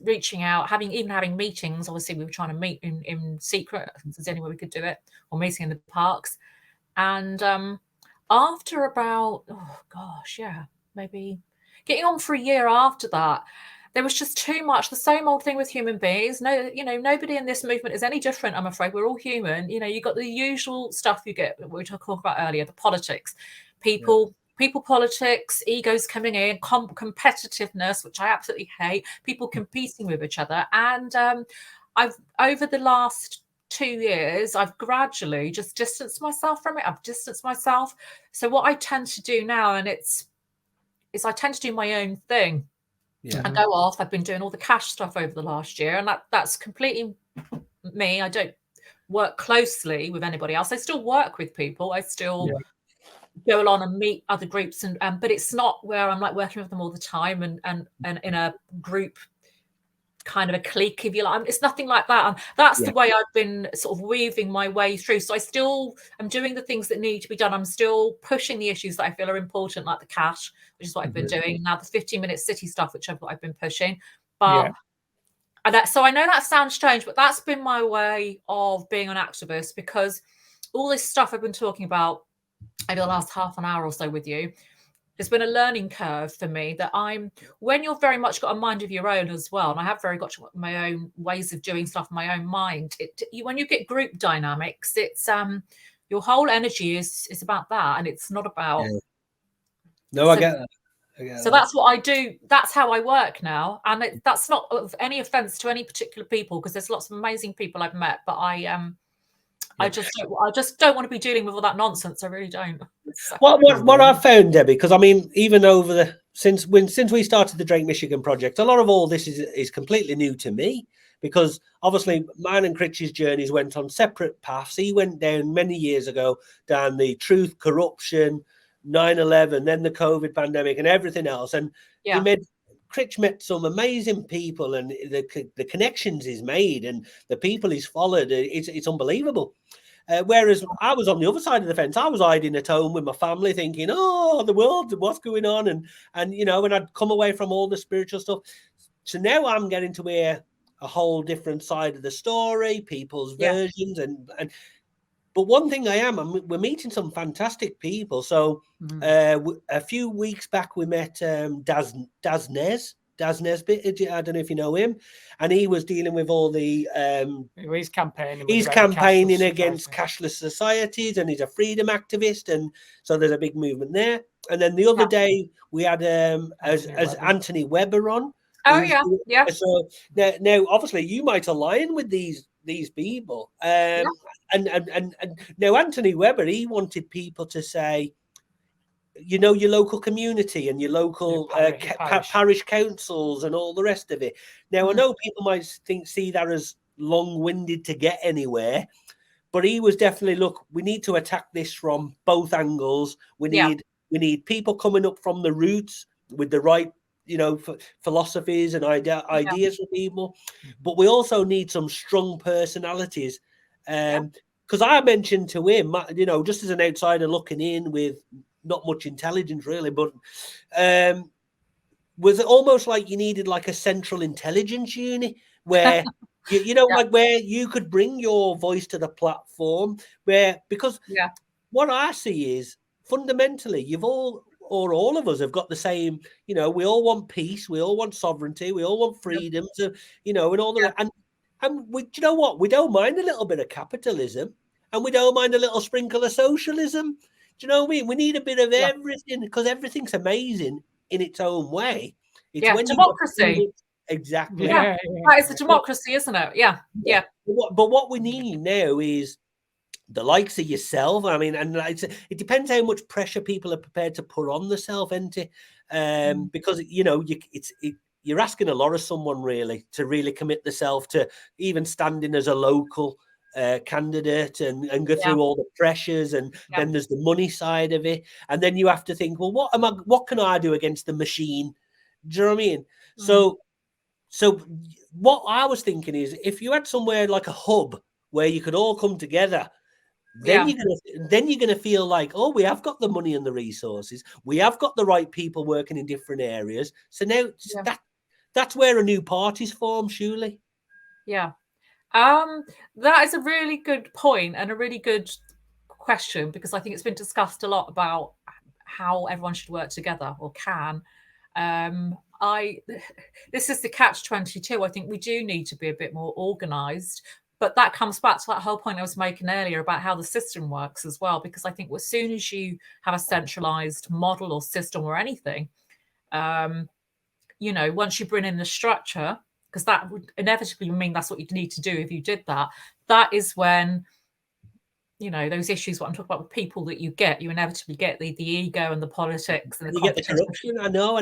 [SPEAKER 3] reaching out, having meetings. Obviously, we were trying to meet in secret. There's the only way we could do it, or meeting in the parks. And after about, maybe getting on for a year after that, there was just too much. The same old thing with human beings. No, nobody in this movement is any different, I'm afraid. We're all human. You got the usual stuff you get, we talked about earlier, the politics. People politics, egos coming in, competitiveness, which I absolutely hate, people competing with each other. And I've, over the last 2 years, I've gradually just distanced myself from it. I've distanced myself. So what I tend to do now, and is I tend to do my own thing. I go off. I've been doing all the cash stuff over the last year, and that's completely me. I don't work closely with anybody else. I still work with people. I still go along and meet other groups, and but it's not where I'm like working with them all the time and in a group kind of a clique, if you like. It's nothing like that. And that's the way I've been sort of weaving my way through. So I still am doing the things that need to be done. I'm still pushing the issues that I feel are important, like the cash, which is what I've been doing. Now the 15-minute city stuff, which I've been pushing. But so I know that sounds strange, but that's been my way of being an activist, because all this stuff I've been talking about over the last half an hour or so with you, it's been a learning curve for me, that when you're very much got a mind of your own as well, and I have very got my own ways of doing stuff in my own mind, when you get group dynamics, it's your whole energy is about that, and it's not about
[SPEAKER 2] I get that.
[SPEAKER 3] So that's what I do. That's how I work now, and that's not of any offense to any particular people, because there's lots of amazing people I've met, but I just don't want to be dealing with all that nonsense. I really don't. So.
[SPEAKER 2] What I've found, Debbie, because I mean, even over since we started the Drake Michigan project, a lot of all this is completely new to me, because obviously mine and Critch's journeys went on separate paths. He went down many years ago down the truth, corruption, 9/11, then the COVID pandemic and everything else, and Critch met some amazing people, and the connections he's made and the people he's followed, it's unbelievable. Whereas I was on the other side of the fence. I was hiding at home with my family thinking, oh, the world, what's going on? And you know, and I'd come away from all the spiritual stuff. So now I'm getting to hear a whole different side of the story, people's versions. But one thing we're meeting some fantastic people. So a few weeks back, we met Daz Nesbitt. I don't know if you know him, and he was dealing with all the
[SPEAKER 1] he's campaigning
[SPEAKER 2] against cashless societies, and he's a freedom activist, and so there's a big movement there. And then the other day we had Anthony Webber on. So now obviously you might align with these people, and now Anthony Webber, he wanted people to say, you know, your local community and your local parish councils and all the rest of it. Now I know people might see that as long-winded to get anywhere, but he was definitely, look, we need to attack this from both angles. We need people coming up from the roots with the right, you know, philosophies and ideas for people, but we also need some strong personalities. Because I mentioned to him, you know, just as an outsider looking in with not much intelligence really, but was it almost like you needed like a central intelligence unit where you know, like where you could bring your voice to the platform, because what I see is fundamentally all of us have got the same, you know, we all want peace, we all want sovereignty, we all want freedom to, you know, and all the and we, you know what, we don't mind a little bit of capitalism, and we don't mind a little sprinkle of socialism. Do you know what I mean? We need a bit of everything, because everything's amazing in its own way. It's when
[SPEAKER 3] democracy.
[SPEAKER 2] Exactly.
[SPEAKER 3] That is a democracy, isn't it? Yeah.
[SPEAKER 2] But what we need now is the likes of yourself. I mean, and it depends how much pressure people are prepared to put on themselves, isn't it? Because, you know, you're asking a lot of someone really to really commit themselves to even standing as a local candidate and go through all the pressures, and then there's the money side of it, and then you have to think, well, what can I do against the machine? Do you know what I mean? So what I was thinking is, if you had somewhere like a hub where you could all come together, then you're gonna feel like, oh, we have got the money and the resources, we have got the right people working in different areas. So now that's where a new party's formed, surely.
[SPEAKER 3] That is a really good point and a really good question, because I think it's been discussed a lot about how everyone should work together or can. This is the catch-22. I think we do need to be a bit more organized, but that comes back to that whole point I was making earlier about how the system works as well, because I think as soon as you have a centralized model or system or anything, you know, once you bring in the structure, because that would inevitably mean that's what you need to do if you did that, that is when, you know, those issues, what I'm talking about with people, that you inevitably get the ego and the politics and the
[SPEAKER 2] you get the corruption. I know.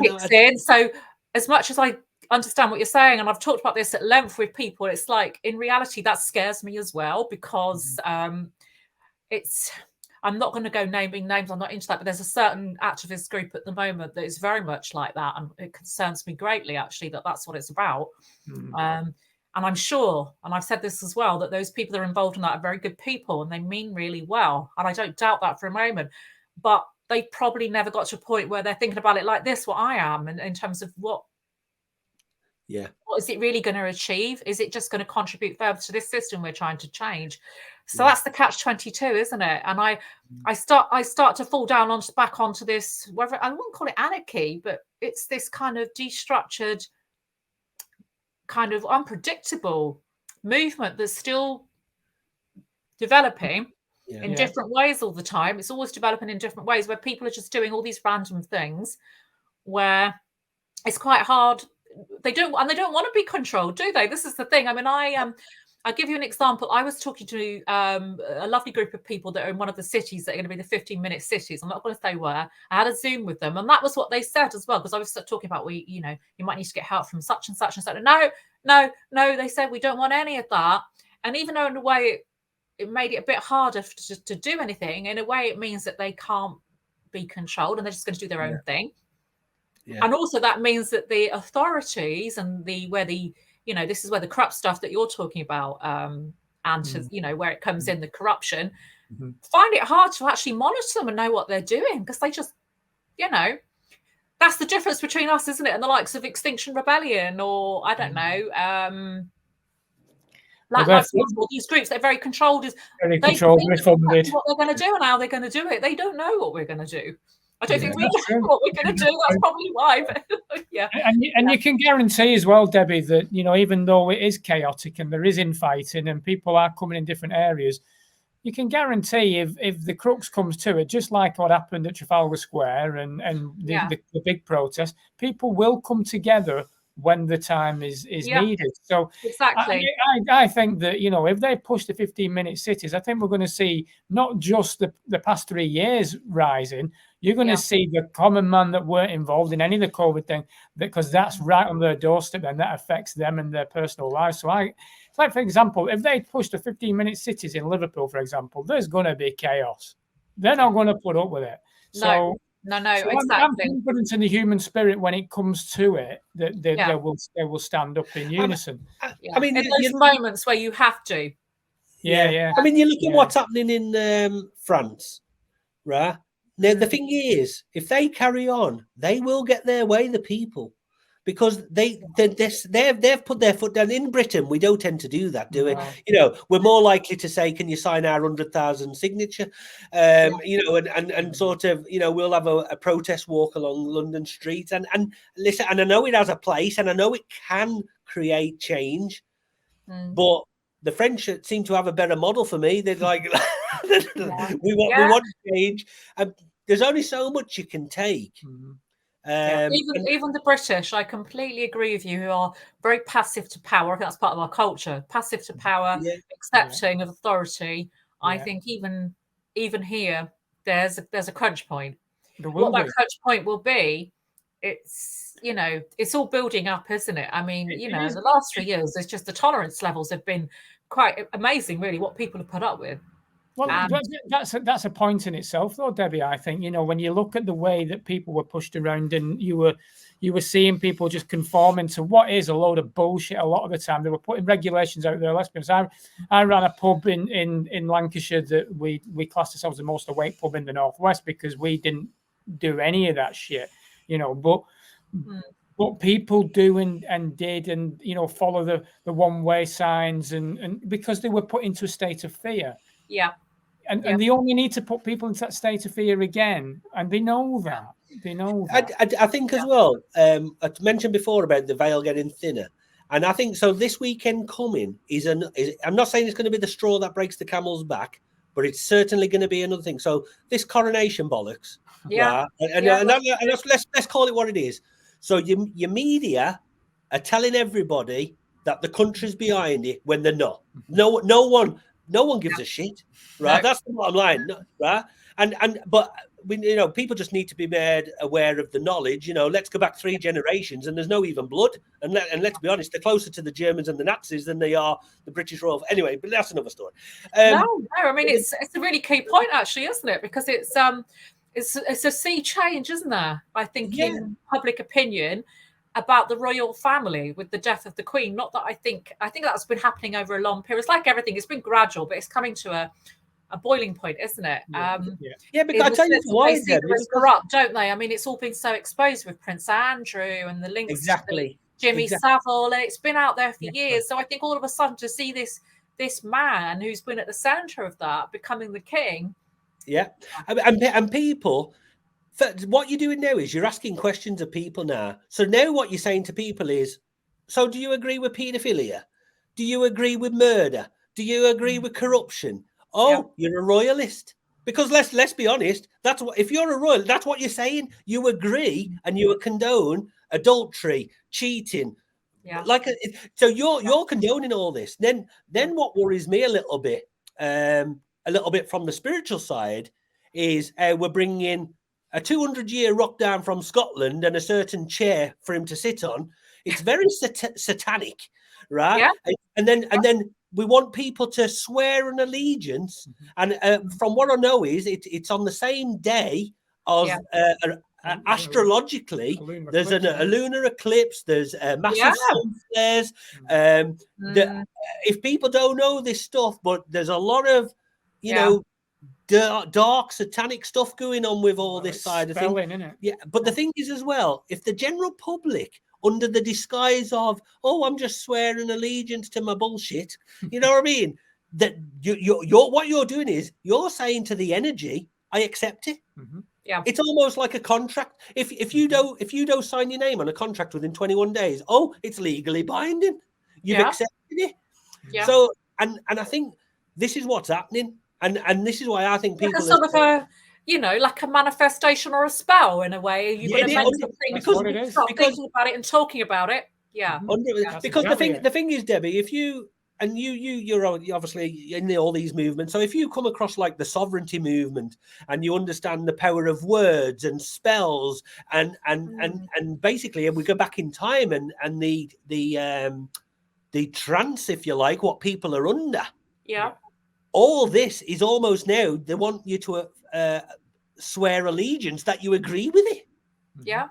[SPEAKER 3] So as much as I understand what you're saying, and I've talked about this at length with people. It's like, in reality, that scares me as well, because it's, I'm not going to go naming names, I'm not into that, but there's a certain activist group at the moment that is very much like that, and it concerns me greatly, actually, that that's what it's about. And I'm sure, and I've said this as well, that those people that are involved in that are very good people and they mean really well, and I don't doubt that for a moment, but they probably never got to a point where they're thinking about it like this, what I am, in terms of what is it really going to achieve? Is it just going to contribute further to this system we're trying to change? So that's the catch-22, isn't it? And I start to fall down back onto this, whether I wouldn't call it anarchy, but it's this kind of destructured, kind of unpredictable movement that's still developing in different ways all the time. It's always developing in different ways, where people are just doing all these random things where it's quite hard. They don't want to be controlled, do they? This is the thing. I mean, I'll give you an example. I was talking to a lovely group of people that are in one of the cities that are going to be the 15-minute cities. I'm not going to say where. I had a Zoom with them, and that was what they said as well, because I was talking about, you might need to get help from such and such and such. No, they said we don't want any of that. And even though in a way it made it a bit harder to do anything, in a way it means that they can't be controlled and they're just going to do their own thing. And also that means that the authorities and this is where the corrupt stuff that you're talking about, where it comes in, the corruption, find it hard to actually monitor them and know what they're doing, because they just, that's the difference between us, isn't it, and the likes of Extinction Rebellion, or I don't know, these groups, they're very controlled. They know what they're going to do and how they're going to do it. They don't know what we're going to do. I don't think we know what we're going to do. That's probably why. But,
[SPEAKER 1] and you can guarantee as well, Debbie, that even though it is chaotic and there is infighting and people are coming in different areas, you can guarantee if the crux comes to it, just like what happened at Trafalgar Square and the big protest, people will come together when the time is needed. So
[SPEAKER 3] exactly,
[SPEAKER 1] I think that if they push the 15-minute cities, I think we're going to see not just the past 3 years rising. You're going to see the common man that weren't involved in any of the COVID thing, because that's right on their doorstep and that affects them and their personal lives. So like, for example, if they push the 15-minute cities in Liverpool, for example, there's going to be chaos. They're not going to put up with it.
[SPEAKER 3] No, exactly.
[SPEAKER 1] I'm confident in the human spirit when it comes to it, that they will stand up in unison.
[SPEAKER 2] I mean,
[SPEAKER 3] in those moments where you have to.
[SPEAKER 1] Yeah.
[SPEAKER 2] I mean, you look at what's happening in France, right? Now, the thing is, if they carry on, they will get their way, the people, because they've put their foot down. In Britain, we don't tend to do that, do we? We're more likely to say, "Can you sign our 100,000 signature?" And sort of, we'll have a protest walk along London streets, and listen. And I know it has a place, and I know it can create change, but the French seem to have a better model for me. They're like, we want change. There's only so much you can take.
[SPEAKER 3] Even the British, I completely agree with you, who are very passive to power. I think that's part of our culture, passive to power, accepting of authority. I think even here, there's a crunch point. What that crunch point will be, it's all building up, isn't it? I mean, in the last 3 years, it's just the tolerance levels have been quite amazing, really, what people have put up with.
[SPEAKER 1] Well, that's a point in itself, though, Debbie. I think when you look at the way that people were pushed around, and you were seeing people just conforming to what is a load of bullshit. A lot of the time, they were putting regulations out there. Let's be honest. I ran a pub in Lancashire that we classed ourselves the most awake pub in the Northwest, because we didn't do any of that shit, But people do and did, and follow the one-way signs, and because they were put into a state of fear.
[SPEAKER 3] Yeah.
[SPEAKER 1] And they only need to put people into that state of fear again, and they know that. They know that.
[SPEAKER 2] I think as well. I mentioned before about the veil getting thinner, and I think so. This weekend coming is I'm not saying it's going to be the straw that breaks the camel's back, but it's certainly going to be another thing. So this coronation bollocks, right? And let's call it what it is. So your media are telling everybody that the country's behind it when they're not. No one gives a shit, right? That's the bottom line, right? But people just need to be made aware of the knowledge. Let's go back 3 generations, and there's no even blood. And let's be honest, they're closer to the Germans and the Nazis than they are the British Royal. Anyway, but that's another story.
[SPEAKER 3] No. I mean, it's a really key point, actually, isn't it? Because it's a sea change, isn't there? I think in public opinion about the royal family with the death of the Queen. Not that I think that's been happening over a long period. It's like everything; it's been gradual, but it's coming to a boiling point, isn't it?
[SPEAKER 2] Because I tell you why,
[SPEAKER 3] it's corrupt, don't they? I mean, it's all been so exposed with Prince Andrew and the links to Jimmy Savile, and it's been out there for years. So I think all of a sudden to see this man who's been at the centre of that becoming the king.
[SPEAKER 2] Yeah, and people, what you're doing now is you're asking questions of people now. So now what you're saying to people is, so do you agree with paedophilia? Do you agree with murder? Do you agree with corruption? Oh, you're a royalist. Because let's be honest, that's what, if you're a royal, that's what you're saying. You agree and you condone adultery, cheating.
[SPEAKER 3] Yeah.
[SPEAKER 2] So you're condoning all this. Then what worries me a little bit from the spiritual side is we're bringing in a 200-year rock down from Scotland and a certain chair for him to sit on. It's very satanic, right?
[SPEAKER 3] Yeah.
[SPEAKER 2] And then we want people to swear an allegiance, and from what I know is it's on the same day as astrologically. There's a lunar eclipse. There's a massive sun flares. If people don't know this stuff, but there's a lot of dark satanic stuff going on with all this side of things. Yeah, but the thing is as well, if the general public, under the disguise of, I'm just swearing allegiance to my bullshit, you know what I mean? That you're what you're doing is you're saying to the energy, I accept it.
[SPEAKER 3] Yeah,
[SPEAKER 2] it's almost like a contract. If you don't sign your name on a contract within 21 days, it's legally binding. You've accepted it.
[SPEAKER 3] Yeah.
[SPEAKER 2] So and I think this is what's happening. And this is why I think people
[SPEAKER 3] sort of like a manifestation or a spell in a way. You've got to mental things start thinking about it and talking about it. Yeah.
[SPEAKER 2] Because the thing is, Debbie, if you're obviously in all these movements. So if you come across like the sovereignty movement and you understand the power of words and spells and basically, and we go back in time and the trance, if you like, what people are under.
[SPEAKER 3] Yeah.
[SPEAKER 2] All this is almost now they want you to swear allegiance that you agree with it.
[SPEAKER 3] Yeah.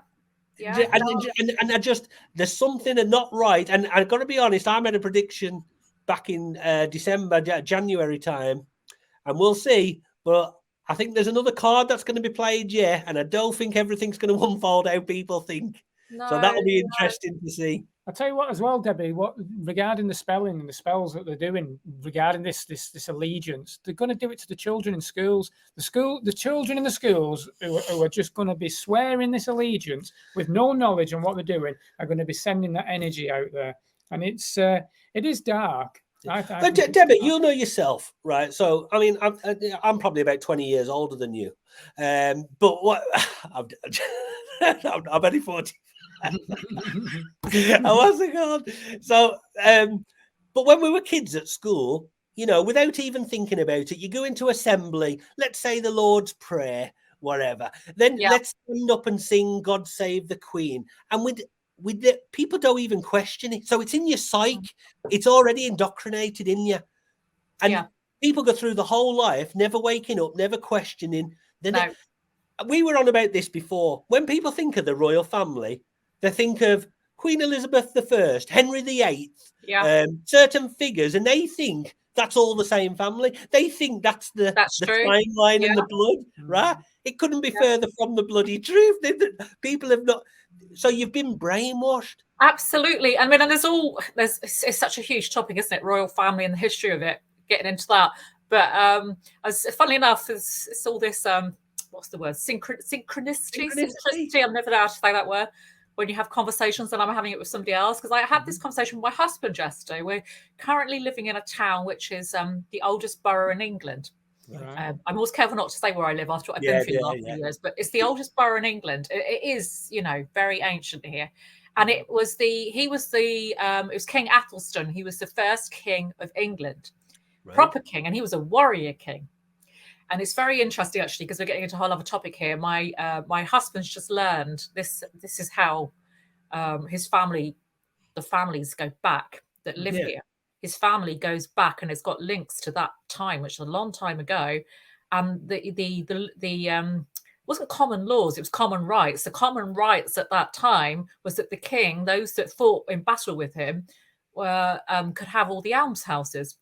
[SPEAKER 3] Yeah.
[SPEAKER 2] And I just, there's something not right. And I've got to be honest, I made a prediction back in December, January time, and we'll see. But I think there's another card that's going to be played, and I don't think everything's going to unfold how people think. So that'll be interesting to see.
[SPEAKER 1] I'll tell you what as well, Debbie, regarding the spelling and the spells that they're doing regarding this allegiance, they're going to do it to the children in schools. The children in the schools who are just going to be swearing this allegiance with no knowledge on what they're doing are going to be sending that energy out there. And it is dark.
[SPEAKER 2] But Debbie, you'll know yourself, right? So, I mean, I'm probably about 20 years older than you. But what I'm only 40. What's it called? So, but when we were kids at school, without even thinking about it, you go into assembly, let's say the Lord's Prayer, whatever. Then let's stand up and sing God Save the Queen. And with the people don't even question it. So it's in your psyche. It's already indoctrinated in you. And people go through the whole life, never waking up, never questioning. We were on about this before. When people think of the royal family, they think of Queen Elizabeth I, Henry VIII, certain figures, and they think that's all the same family. They think that's the timeline and the blood, right? It couldn't be further from the bloody truth. People have not. So you've been brainwashed.
[SPEAKER 3] Absolutely. I mean, and it's such a huge topic, isn't it? Royal family and the history of it, getting into that. But funnily enough, it's all this, what's the word? Synchronicity. I'm never allowed to say that word. When you have conversations and I'm having it with somebody else, because I had this conversation with my husband yesterday. We're currently living in a town which is the oldest borough in England. Right. I'm always careful not to say where I live after what I've been through the last few years, but it's the oldest borough in England. It is, very ancient here. And it was King Athelstan. He was the first king of England, proper king, and he was a warrior king. And it's very interesting, actually, because we're getting into a whole other topic here. My husband's just learned this. This is how his family, the families go back that live here. His family goes back, and it's got links to that time, which is a long time ago. And the wasn't common laws; it was common rights. The common rights at that time was that the king, those that fought in battle with him, were could have all the almshouses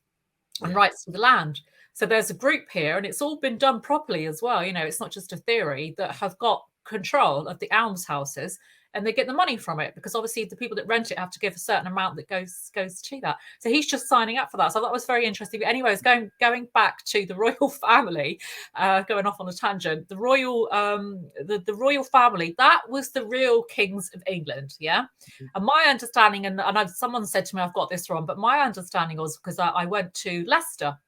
[SPEAKER 3] and rights to the land. So there's a group here, and it's all been done properly as well. It's not just a theory, that have got control of the almshouses, and they get the money from it, because obviously the people that rent it have to give a certain amount that goes to that. So he's just signing up for that. So that was very interesting. But anyways, going back to the royal family, going off on a tangent, the royal the royal family, that was the real kings of England. Yeah. And my understanding, and someone said to me I've got this wrong, but my understanding was, because I went to Leicester,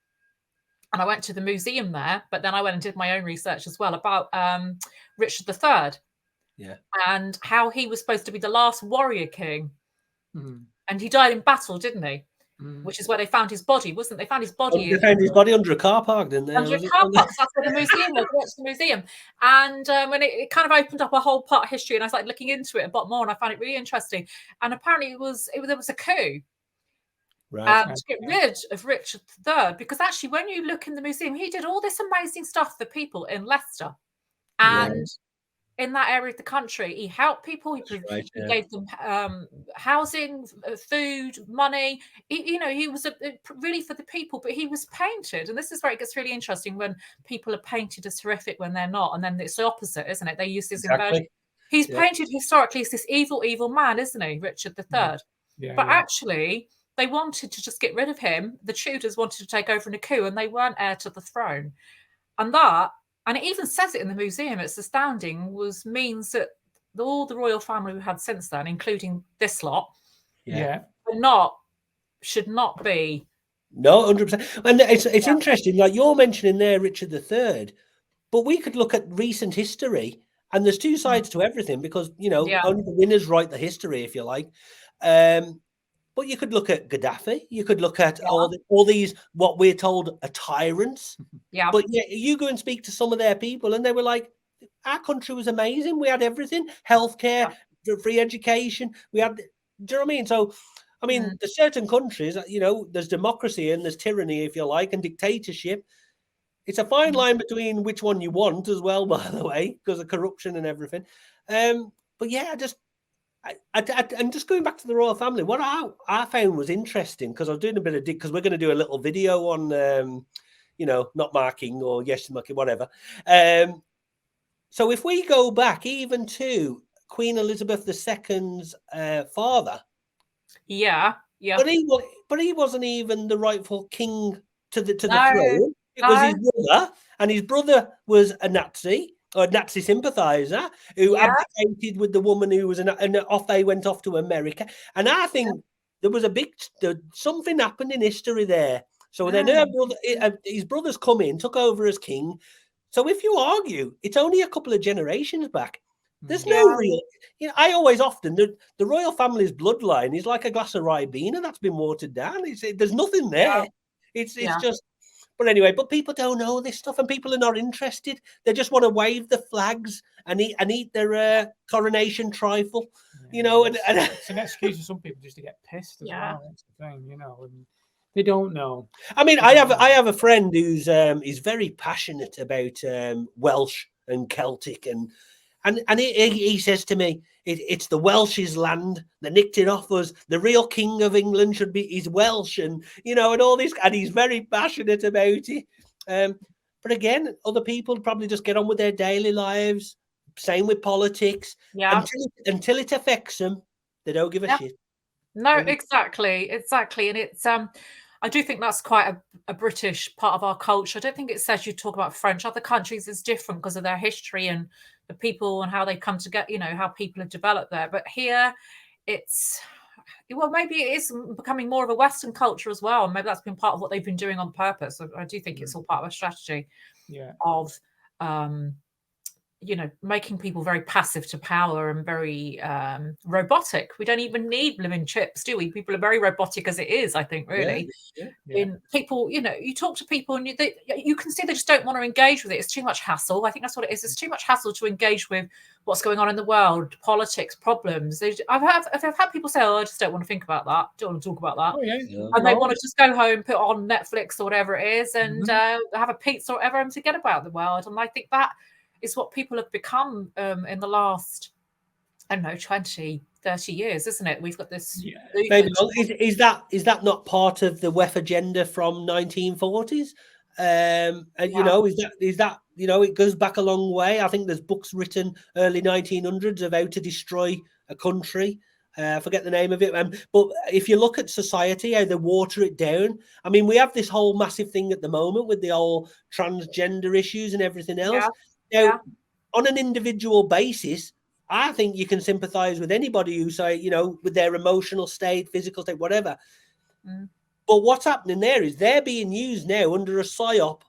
[SPEAKER 3] and I went to the museum there, but then I went and did my own research as well about Richard III.
[SPEAKER 2] Yeah.
[SPEAKER 3] And how he was supposed to be the last warrior king. And he died in battle, didn't he? Which is where they found his body, wasn't it? They found his body.
[SPEAKER 2] They found his body under a car park, didn't they?
[SPEAKER 3] Under a car park. That's where the museum was. We went to the museum. And when it kind of opened up a whole part of history, and I started looking into it a bit more, and I found it really interesting. And apparently there was a coup.
[SPEAKER 2] Right.
[SPEAKER 3] To get rid of Richard III, because actually when you look in the museum, he did all this amazing stuff for people in Leicester and in that area of the country. He helped people. He gave them housing, food, money. He was really for the people, but he was painted. And this is where it gets really interesting, when people are painted as horrific when they're not. And then it's the opposite, isn't it? They use this inversion. He's painted historically as this evil, evil man, isn't he, Richard III? But actually, they wanted to just get rid of him. The Tudors wanted to take over in a coup, and they weren't heir to the throne. And it even says it in the museum, it's astounding, means that all the royal family we've had since then, including this lot, should not be.
[SPEAKER 2] No, 100%. And it's interesting, like you're mentioning there, Richard III, but we could look at recent history, and there's two sides to everything, because, only the winners write the history, if you like. But you could look at Gaddafi. You could look at all these, what we're told, are tyrants.
[SPEAKER 3] Yeah.
[SPEAKER 2] But you go and speak to some of their people, and they were like, our country was amazing. We had everything, healthcare, free education. We had, do you know what I mean? So, I mean, there's certain countries, there's democracy and there's tyranny, if you like, and dictatorship. It's a fine line between which one you want as well, by the way, because of corruption and everything. But yeah, and just going back to the royal family, what I found was interesting, because I was doing a bit of because we're going to do a little video on, not marking or yes marking, whatever. So if we go back even to Queen Elizabeth II's father, but he wasn't even the rightful king to the throne. It was his brother, and his brother was a Nazi, or a Nazi sympathizer, who abdicated with the woman who was and off they went off to America. And I think there was something happened in history there. So then his brothers come in, took over as king. So if you argue, it's only a couple of generations back. There's no real, I always the royal family's bloodline is like a glass of Ribena that's been watered down. There's nothing there. It's just. But anyway, people don't know this stuff, and people are not interested. They just want to wave the flags and eat their coronation trifle, and
[SPEAKER 1] it's an excuse for some people just to get pissed as well. That's the thing, and they don't know.
[SPEAKER 2] I mean, I have a friend who's is very passionate about Welsh and Celtic, and he says to me, it's the Welsh's land. They nicked it off us. The real king of England he's Welsh, and and all this, and he's very passionate about it. But again, other people probably just get on with their daily lives. Same with politics.
[SPEAKER 3] Yeah.
[SPEAKER 2] Until it affects them, they don't give a shit.
[SPEAKER 3] No, exactly, and it's I do think that's quite a British part of our culture. I don't think it says you talk about French. Other countries is different because of their history and the people and how they come together, how people have developed there. But here it's, maybe it is becoming more of a Western culture as well. And maybe that's been part of what they've been doing on purpose. I do think it's all part of a strategy of making people very passive to power and very robotic. We don't even need living chips, do we? People are very robotic as it is, I think, really. In people, you talk to people and you can see they just don't want to engage with it. It's too much hassle. I think that's what it is. It's too much hassle to engage with what's going on in the world, politics, problems. I've had people say, I just don't want to think about that. Don't want to talk about that. And they want to just go home, put on Netflix or whatever it is, and have a pizza or whatever and forget about the world. And I think that is what people have become in the last, 20, 30 years, isn't it? We've got this.
[SPEAKER 2] Maybe is that not part of the WEF agenda from 1940s? And is that it goes back a long way. I think there's books written early 1900s of how to destroy a country. I forget the name of it. But if you look at society, how they water it down. I mean, we have this whole massive thing at the moment with the whole transgender issues and everything else. Now, on an individual basis, I think you can sympathize with anybody who say, with their emotional state, physical state, whatever. But what's happening there is they're being used now under a psyop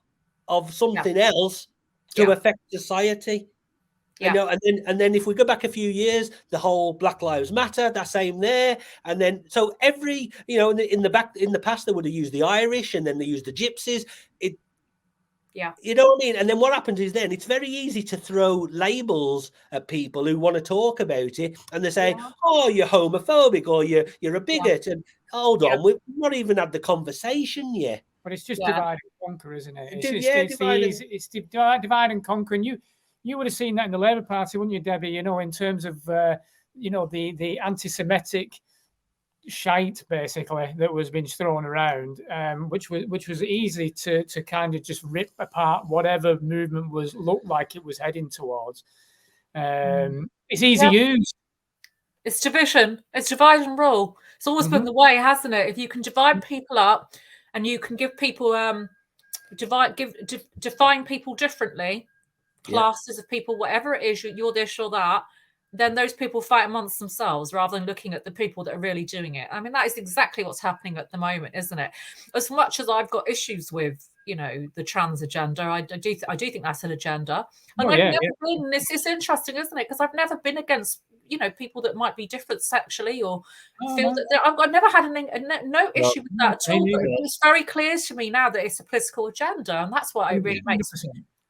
[SPEAKER 2] of something else to affect society. And then if we go back a few years, the whole Black Lives Matter, that same there. And then so every, in the past, they would have used the Irish and then they used the Gypsies. You know what I mean? And then what happens is then it's very easy to throw labels at people who want to talk about it. And they say, oh, you're homophobic or you're a bigot. And hold on, we've not even had the conversation yet.
[SPEAKER 1] But it's just divide and conquer, isn't it? It's divide and conquer. And you would have seen that in the Labour Party, wouldn't you, Debbie? In terms of, the anti-Semitic shite basically that was being thrown around, which was easy to kind of just rip apart whatever movement looked like it was heading towards. It's easy use.
[SPEAKER 3] It's division. It's divide and rule. It's always been the way, hasn't it? If you can divide people up and you can give people define people differently, classes of people, whatever it is, you're this, you're that, then those people fight amongst themselves rather than looking at the people that are really doing it. I mean, that is exactly what's happening at the moment, isn't it? As much as I've got issues with, the trans agenda, I do think that's an agenda. And I've never been, it's interesting, isn't it? Because I've never been against, people that might be different sexually or feel that I've never had no issue with that at all. But it's very clear to me now that it's a political agenda. And that's what it really makes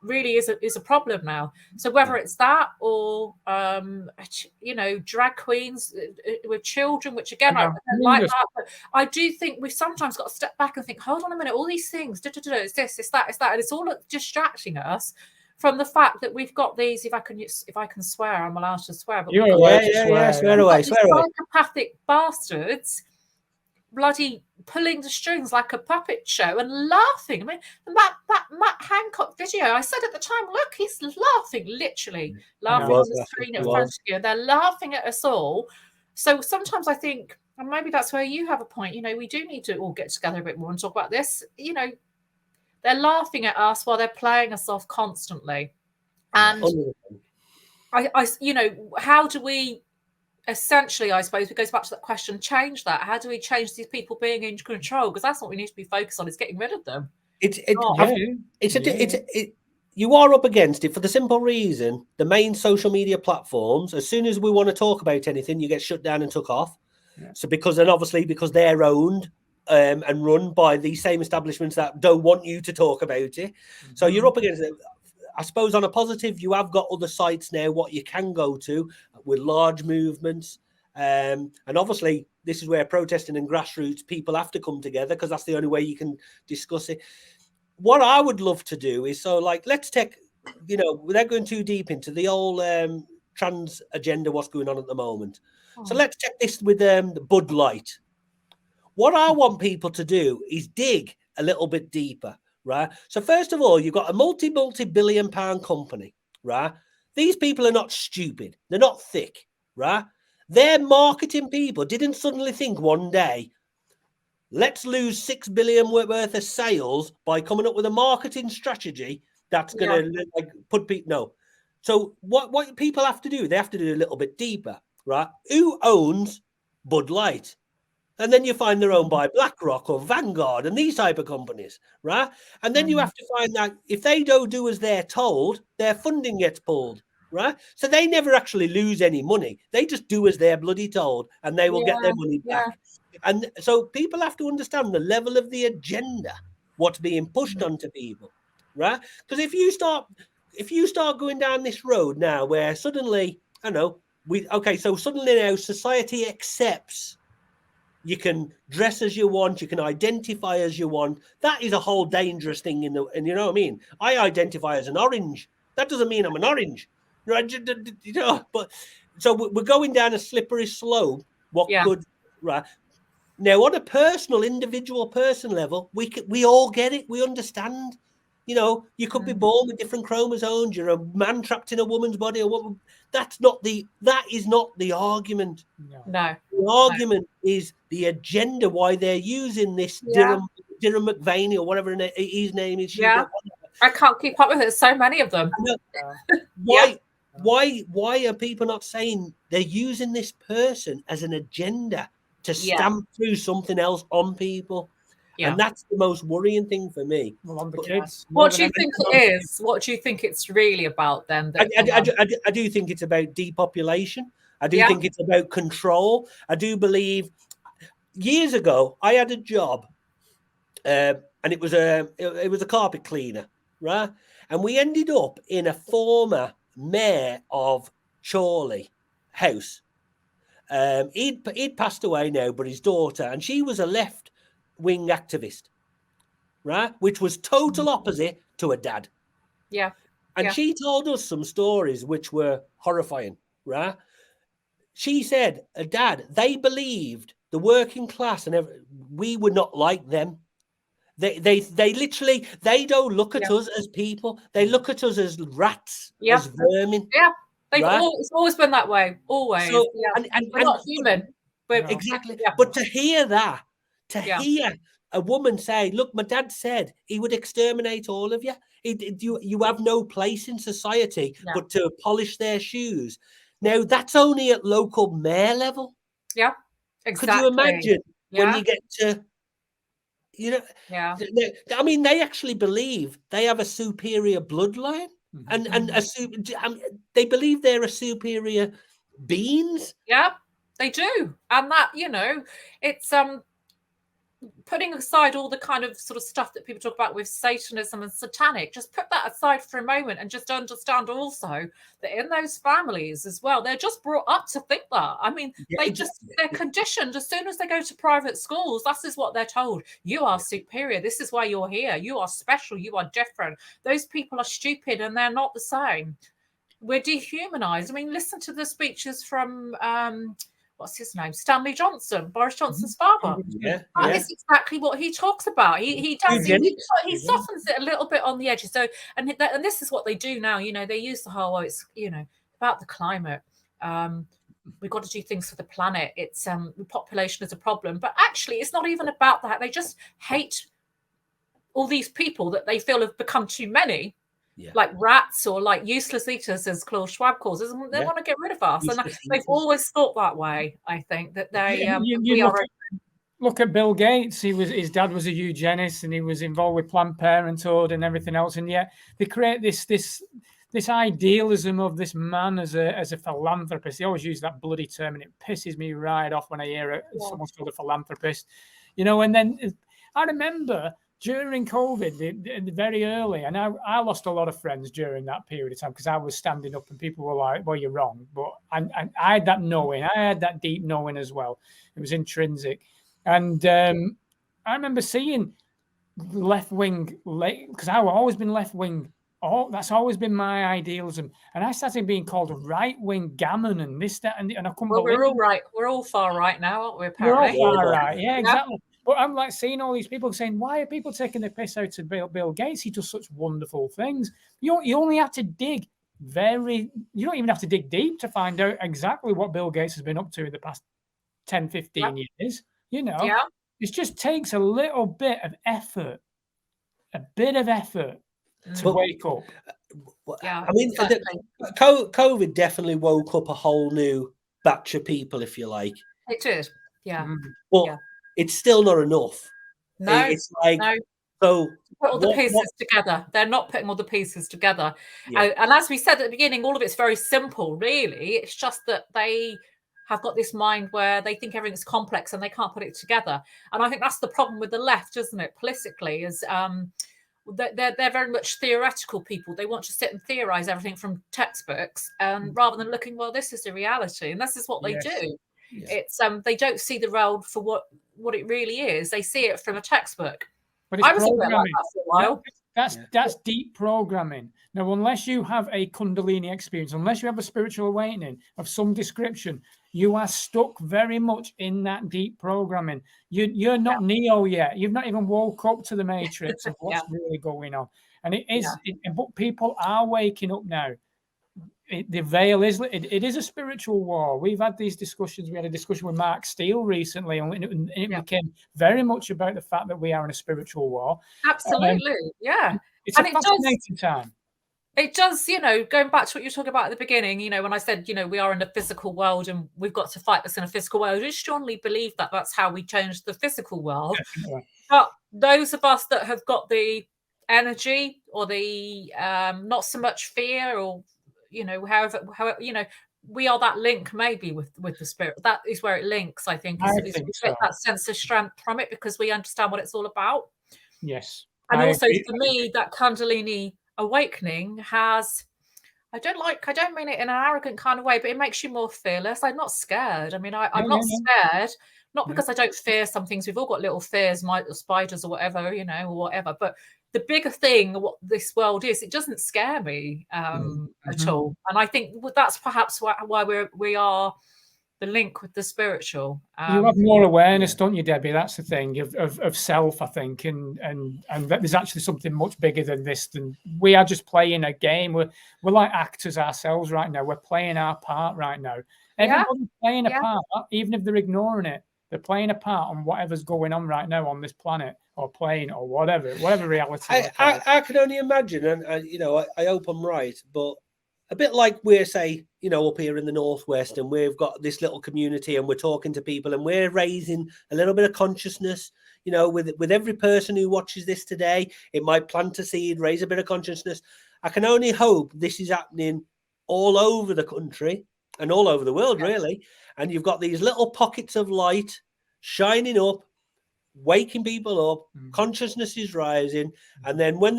[SPEAKER 3] really is a problem now. So whether it's that or drag queens with children, which again I don't like that, but I do think we've sometimes got to step back and think, hold on a minute, all these things, it's this, it's that, and it's all distracting us from the fact that we've got these. If I can swear, I'm allowed to swear, but
[SPEAKER 2] swear away.
[SPEAKER 3] Psychopathic bastards bloody pulling the strings like a puppet show and laughing. I mean, that Matt Hancock video, I said at the time, look, he's laughing, literally laughing on the screen in front of you. They're laughing at us all. So sometimes I think, and maybe that's where you have a point, we do need to all get together a bit more and talk about this. They're laughing at us while they're playing us off constantly. And how do we essentially, I suppose, it goes back to that question, change that? How do we change these people being in control? Because that's what we need to be focused on, is getting rid of them.
[SPEAKER 2] You are up against it for the simple reason, the main social media platforms, as soon as we want to talk about anything, you get shut down and took off. So because they're owned and run by these same establishments that don't want you to talk about it. So you're up against it. I suppose on a positive, you have got other sites now what you can go to with large movements. And obviously, this is where protesting and grassroots people have to come together, because that's the only way you can discuss it. What I would love to do is, let's take, without going too deep into the whole trans agenda, what's going on at the moment. So let's take this with Bud Light. What I want people to do is dig a little bit deeper. Right. So first of all, you've got a multi-billion pound company, right? These people are not stupid. They're not thick, right? Their marketing people didn't suddenly think one day, let's lose $6 billion worth of sales by coming up with a marketing strategy that's going to put people. No. So what people have to do, they have to do a little bit deeper, right? Who owns Bud Light? And then you find they're owned by BlackRock or Vanguard and these type of companies, right? And then you have to find that if they don't do as they're told, their funding gets pulled. right? So they never actually lose any money. They just do as they're bloody told, and they will get their money back. And so people have to understand the level of the agenda, what's being pushed onto people, right? Because if you start going down this road now where suddenly, I know, so suddenly now society accepts you can dress as you want, you can identify as you want. That is a whole dangerous thing and you know what I mean? I identify as an orange. That doesn't mean I'm an orange. Right? You know, but so we're going down a slippery slope. What could, right? Now, on a personal, individual person level, we all get it. We understand. You know, you could be born with different chromosomes. You're a man trapped in a woman's body. That is not the argument.
[SPEAKER 3] No.
[SPEAKER 2] The argument is the agenda. Why they're using this Dylan McVaney or whatever his name is.
[SPEAKER 3] Yeah, I can't keep up with it. So many of them.
[SPEAKER 2] Why are people not saying they're using this person as an agenda to stamp through something else on people? And that's the most worrying thing for me.
[SPEAKER 1] Well, on the kids.
[SPEAKER 3] What do you think it is? What do you think it's really about then?
[SPEAKER 2] I do think it's about depopulation. I do think it's about control. I do believe years ago I had a job, and it was a carpet cleaner, right? And we ended up in a former mayor of Chorley house. He'd passed away now, but his daughter, and she was a left-wing activist, right? Which was total opposite to her dad.
[SPEAKER 3] Yeah.
[SPEAKER 2] And she told us some stories which were horrifying, right? She said, Dad, they believed the working class and we were not like them. They literally, they don't look at us as people. They look at us as rats, as vermin.
[SPEAKER 3] Yeah. It's always been that way. Always.
[SPEAKER 2] So,
[SPEAKER 3] we're not human.
[SPEAKER 2] Exactly. Yeah. But to hear that, hear a woman say, look, my dad said he would exterminate all of you. You have no place in society but to polish their shoes. Now, that's only at local mayor level.
[SPEAKER 3] Yeah, exactly.
[SPEAKER 2] Could you imagine when you get to, you know, I mean, they actually believe they have a superior bloodline and they believe they're a superior beings.
[SPEAKER 3] Yeah, they do. And that, you know, it's putting aside all the kind of sort of stuff that people talk about with Satanism and satanic, just put that aside for a moment and just understand also that in those families as well, they're just brought up to think that. I mean, they're conditioned as soon as they go to private schools. That is what they're told. You are superior. This is why you're here. You are special. You are different. Those people are stupid and they're not the same. We're dehumanized. I mean, listen to the speeches from what's his name? Stanley Johnson, Boris Johnson's father. That is exactly what he talks about. He softens it a little bit on the edges. So, and this is what they do now. You know, they use the whole, it's, you know, about the climate. We've got to do things for the planet. It's population is a problem, but actually, it's not even about that. They just hate all these people that they feel have become too many. Like rats or like useless eaters, as Klaus Schwab calls us, and they want to get rid of us. And they've always thought that way. I think that they
[SPEAKER 1] look at Bill Gates. His dad was a eugenist, and he was involved with Planned Parenthood and everything else. And yet they create this idealism of this man as a philanthropist. They always use that bloody term, and it pisses me right off when I hear someone's called a philanthropist. You know, and then I remember during COVID, very early, and I lost a lot of friends during that period of time because I was standing up and people were like, well, you're wrong. But I had that knowing. I had that deep knowing as well. It was intrinsic. And I remember seeing left-wing, because I've always been left-wing. That's always been my idealism. And I started being called a right-wing gammon and this, that, and I couldn't believe
[SPEAKER 3] we're all right. We're all far right now, aren't we, apparently?
[SPEAKER 1] We're all far right. Yeah, exactly. But I'm like seeing all these people saying, why are people taking the piss out of Bill Gates? He does such wonderful things. You only have to dig you don't even have to dig deep to find out exactly what Bill Gates has been up to in the past 10, 15 years. You know, it just takes a little bit of effort, to wake up.
[SPEAKER 2] I mean, COVID definitely woke up a whole new batch of people, if you like.
[SPEAKER 3] It did,
[SPEAKER 2] But it's still not enough.
[SPEAKER 3] No,
[SPEAKER 2] it's like So
[SPEAKER 3] put all the pieces together. They're not putting all the pieces together. And as we said at the beginning, all of it's very simple, really. It's just that they have got this mind where they think everything's complex and they can't put it together. And I think that's the problem with the left, isn't it, politically, is they're very much theoretical people. They want to sit and theorize everything from textbooks, rather than looking, well, this is the reality, and this is what they do. It's they don't see the world for what it really is. They see it from a textbook.
[SPEAKER 1] But it's programming. That's deep programming. Now, unless you have a Kundalini experience, unless you have a spiritual awakening of some description, you are stuck very much in that deep programming. You're not Neo yet. You've not even woke up to the matrix of what's really going on. And it is, but people are waking up now. The veil is, it is a spiritual war. We've had these discussions. We had a discussion with Mark Steele recently, and it became very much about the fact that we are in a spiritual war.
[SPEAKER 3] Absolutely,
[SPEAKER 1] It's a fascinating time.
[SPEAKER 3] It does, going back to what you were talking about at the beginning, when I said, we are in a physical world and we've got to fight this in a physical world. I strongly believe that that's how we change the physical world. But those of us that have got the energy or the not so much fear, or however, we are that link maybe with the spirit. That is where it links, I think. We get that sense of strength from it because we understand what it's all about.
[SPEAKER 1] Yes.
[SPEAKER 3] And also for me, that Kundalini awakening has, I don't mean it in an arrogant kind of way, but it makes you more fearless. I'm not scared. I mean, I'm not scared, not because I don't fear some things. We've all got little fears, spiders or whatever, or whatever. But the bigger thing, what this world is, it doesn't scare me at all. And I think that's perhaps why we are the link with the spiritual.
[SPEAKER 1] You have more awareness, don't you, Debbie? That's the thing of self, I think, and that there's actually something much bigger than this. Than we are just playing a game. We're like actors ourselves right now. We're playing our part right now. Everybody's playing a part, even if they're ignoring it. They're playing a part on whatever's going on right now on this planet or plane or whatever reality.
[SPEAKER 2] I can only imagine, and I hope I'm right, but a bit like we're, say, up here in the Northwest, and we've got this little community and we're talking to people and we're raising a little bit of consciousness, with every person who watches this today, it might plant a seed, raise a bit of consciousness. I can only hope this is happening all over the country and all over the world, really. And you've got these little pockets of light shining up, waking people up, consciousness is rising. And then when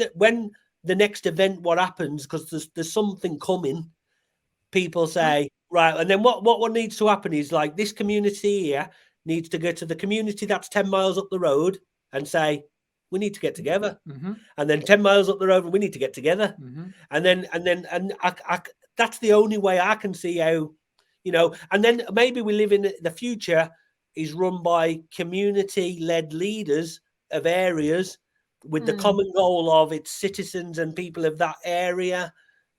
[SPEAKER 2] the next event, what happens, because there's something coming, people say, right, and then what needs to happen is, like, this community here needs to go to the community that's 10 miles up the road and say, we need to get together. And then 10 miles up the road, we need to get together. And then I that's the only way I can see how, and then maybe we live in the future is run by community-led leaders of areas with the common goal of its citizens and people of that area.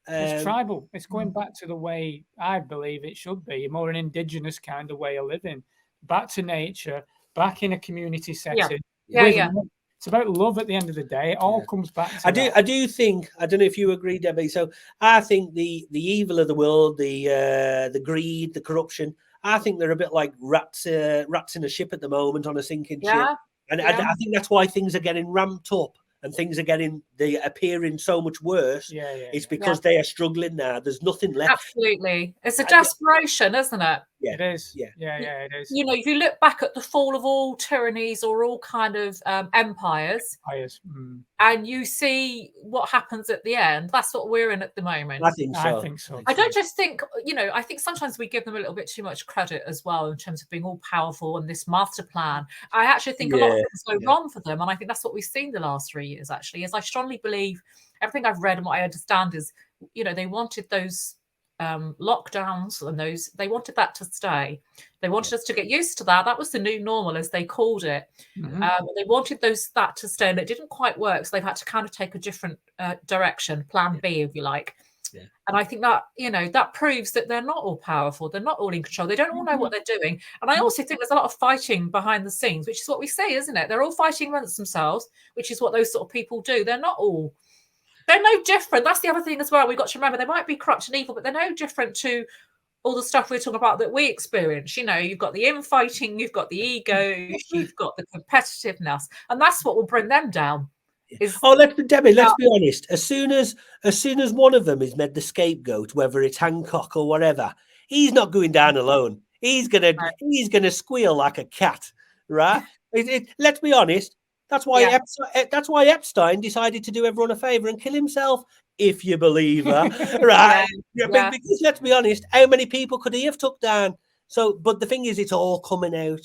[SPEAKER 1] It's tribal. It's going back to the way I believe it should be, more an indigenous kind of way of living, back to nature, back in a community setting. It's about love at the end of the day. It all comes back to that.
[SPEAKER 2] I do think, I don't know if you agree, Debbie. So I think the evil of the world, the greed, the corruption, I think they're a bit like rats in a ship at the moment on a sinking ship. And I think that's why things are getting ramped up and things are appearing so much worse. It's because they are struggling now. There's nothing left.
[SPEAKER 3] Absolutely. It's a desperation, isn't it?
[SPEAKER 1] It is. It is.
[SPEAKER 3] If you look back at the fall of all tyrannies or all kind of empires, and you see what happens at the end, that's what we're in at the moment.
[SPEAKER 2] I think so.
[SPEAKER 3] I don't just think, I think sometimes we give them a little bit too much credit as well in terms of being all powerful and this master plan. I actually think a lot of things go wrong for them. And I think that's what we've seen the last 3 years, actually, is I strongly believe everything I've read and what I understand is, they wanted those lockdowns and they wanted that to stay. They wanted us to get used to that. That was the new normal, as they called it. They wanted that to stay, and it didn't quite work. So they've had to kind of take a different direction, plan B, if you like. And I think that, that proves that they're not all powerful. They're not all in control. They don't all know what they're doing. And I also think there's a lot of fighting behind the scenes, which is what we see, isn't it? They're all fighting amongst themselves, which is what those sort of people do. They're no different. That's the other thing as well. We've got to remember they might be corrupt and evil, but they're no different to all the stuff we're talking about that we experience. You've got the infighting, you've got the ego, you've got the competitiveness, and that's what will bring them down.
[SPEAKER 2] Debbie, let's be honest. As soon as one of them is made the scapegoat, whether it's Hancock or whatever, he's not going down alone. He's gonna squeal like a cat, right? Let's be honest. That's why Epstein decided to do everyone a favor and kill himself, if you believe her, right? Because let's be honest, how many people could he have took down? So, but the thing is, it's all coming out,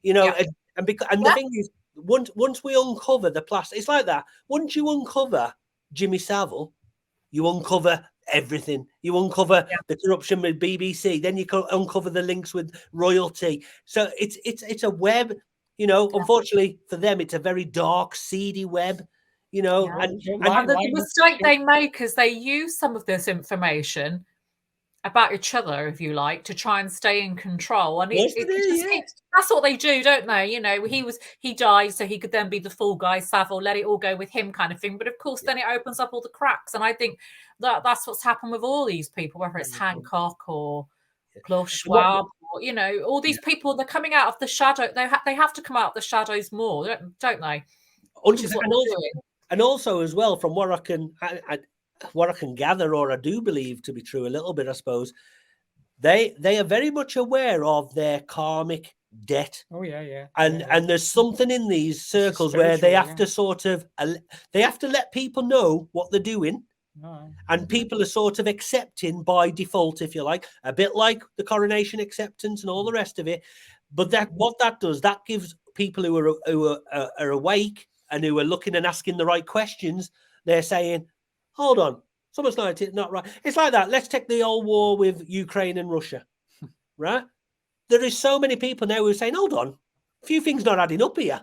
[SPEAKER 2] you know, and the thing is, once we uncover the plastic, it's like that. Once you uncover Jimmy Savile, you uncover everything. You uncover the corruption with BBC, then you can uncover the links with royalty. So it's a web, you know. Unfortunately for them, it's a very dark, seedy web, you know. And
[SPEAKER 3] the mistake they make is they use some of this information about each other, if you like, to try and stay in control. And that's what they do, don't they? You know, he died so he could then be the fall guy, Savile, let it all go with him kind of thing. But of course, then it opens up all the cracks. And I think that's what's happened with all these people, whether it's Hancock or Klaus Schwab, or, you know, all these people, they're coming out of the shadow. They have to come out of the shadows more, don't they? Which is what they're doing.
[SPEAKER 2] And also as well, from what I can gather, or I do believe to be true a little bit, I suppose, they are very much aware of their karmic debt.
[SPEAKER 1] Oh yeah.
[SPEAKER 2] And there's something in these circles where they have to sort of let people know what they're doing. And people are sort of accepting by default, if you like, a bit like the coronation acceptance and all the rest of it. But what that does, that gives people who are awake and who are looking and asking the right questions, they're saying, hold on, something's not right. It's like that. Let's take the old war with Ukraine and Russia, right? There is so many people now who are saying, hold on, a few things not adding up here.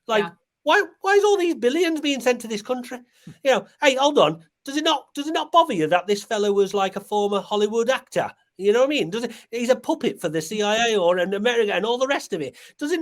[SPEAKER 2] Like, why is all these billions being sent to this country? You know, hey, hold on. Does it not bother you that this fellow was like a former Hollywood actor? You know what I mean? He's a puppet for the CIA or in America and all the rest of it. Does it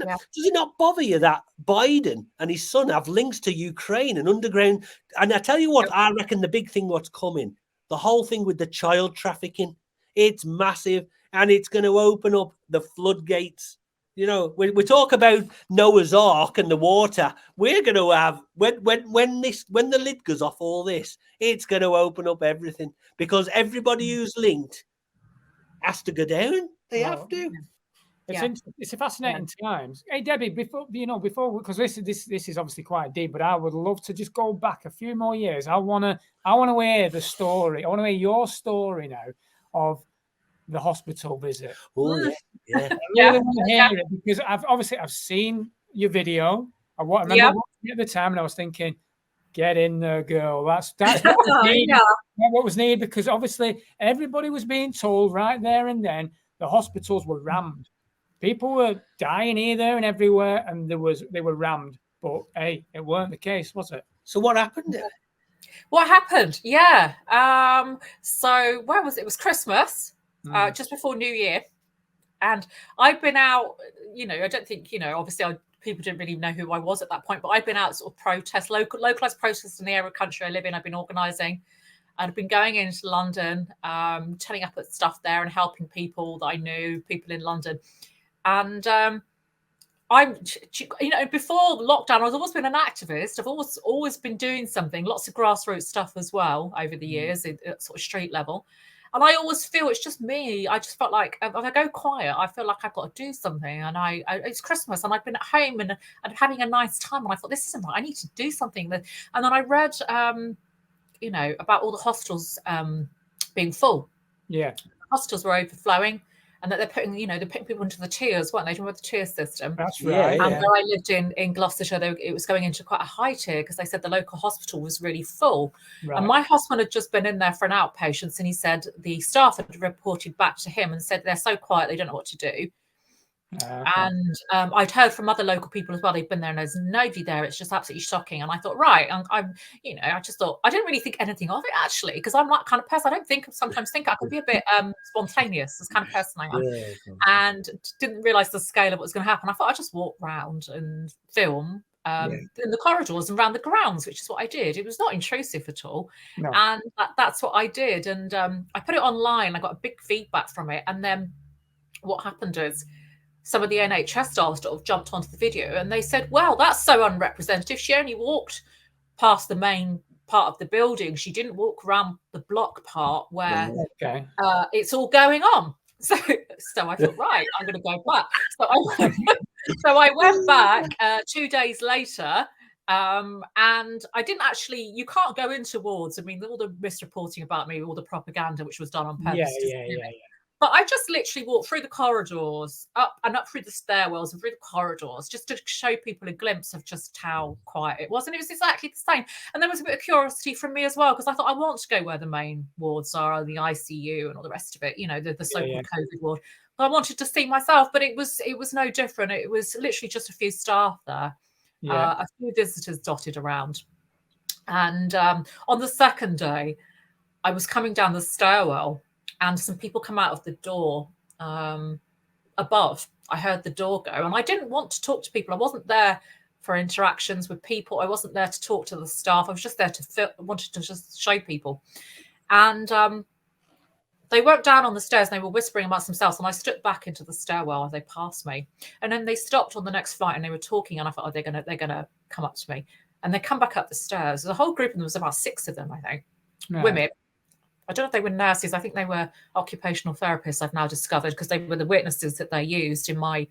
[SPEAKER 2] not bother you that Biden and his son have links to Ukraine and underground? And I tell you what, I reckon the big thing what's coming, the whole thing with the child trafficking, it's massive, and it's going to open up the floodgates. You know, we talk about Noah's Ark and the water. We're going to have when the lid goes off all this, it's going to open up everything, because everybody who's linked has to go down. They have to.
[SPEAKER 1] It's a fascinating times. Hey Debbie, before because this is obviously quite deep, but I would love to just go back a few more years. I want to hear the story. I want to hear your story now of the hospital visit.
[SPEAKER 2] Oh yeah.
[SPEAKER 1] I really want to hear it, because I've seen your video. I remember watching it at the time, and I was thinking, get in there, girl. That's what was needed. What was needed, because obviously everybody was being told right there and then the hospitals were rammed. People were dying here, there, and everywhere, and they were rammed. But hey, it weren't the case, was it?
[SPEAKER 2] So what happened?
[SPEAKER 3] What happened? Yeah. So where was it? It was Christmas, just before New Year, and I'd been out. You know, I don't think obviously people didn't really know who I was at that point, but I'd been out sort of localized protests in the area of country I live in. I've been organising. I'd been going into London, turning up at stuff there and helping people that I knew, people in London. And before lockdown, I've always been an activist. I've always been doing something, lots of grassroots stuff as well over the years at sort of street level. And I always feel it's just me. I just felt like if I go quiet, I feel like I've got to do something. And it's Christmas and I've been at home and having a nice time. And I thought, this isn't right. I need to do something. And then I read, about all the hospitals being full.
[SPEAKER 1] Yeah.
[SPEAKER 3] The hospitals were overflowing, and that they're putting people into the tiers, weren't they? With the tier system.
[SPEAKER 1] That's right.
[SPEAKER 3] And where I lived in Gloucestershire, it was going into quite a high tier because they said the local hospital was really full. Right. And my husband had just been in there for an outpatient, and he said the staff had reported back to him and said they're so quiet they don't know what to do. Okay. And I'd heard from other local people as well. They've been there and there's nobody there. It's just absolutely shocking. And I thought, right, I just thought I didn't really think anything of it actually, because I'm that kind of person. I don't sometimes think I could be a bit spontaneous. This kind of person I am, and didn't realise the scale of what was going to happen. I thought I'd just walk around and film in the corridors and around the grounds, which is what I did. It was not intrusive at all, and that's what I did. And I put it online. I got a big feedback from it, and then what happened is, some of the NHS staff sort of jumped onto the video and they said, well, that's so unrepresentative. She only walked past the main part of the building. She didn't walk around the block part where it's all going on. So I thought, right, I'm going to go back. So I went back 2 days later, and I didn't actually. You can't go into wards. I mean, all the misreporting about me, all the propaganda which was done on purpose. But I just literally walked through the corridors, up through the stairwells and through the corridors, just to show people a glimpse of just how quiet it was. And it was exactly the same. And there was a bit of curiosity from me as well, because I thought I want to go where the main wards are, the ICU and all the rest of it, the so-called COVID ward. But I wanted to see myself, but it was no different. It was literally just a few staff there, a few visitors dotted around. And on the second day, I was coming down the stairwell, and some people come out of the door above. I heard the door go, and I didn't want to talk to people. I wasn't there for interactions with people. I wasn't there to talk to the staff. I was just there wanted to just show people. And they went down on the stairs, and they were whispering amongst themselves, and I stood back into the stairwell as they passed me. And then they stopped on the next flight, and they were talking, and I thought, oh, they're gonna come up to me. And they come back up the stairs. The whole group, and there was about 6 of them, I think, women. I don't know if they were nurses. I think they were occupational therapists, I've now discovered, because they were the witnesses that they used in my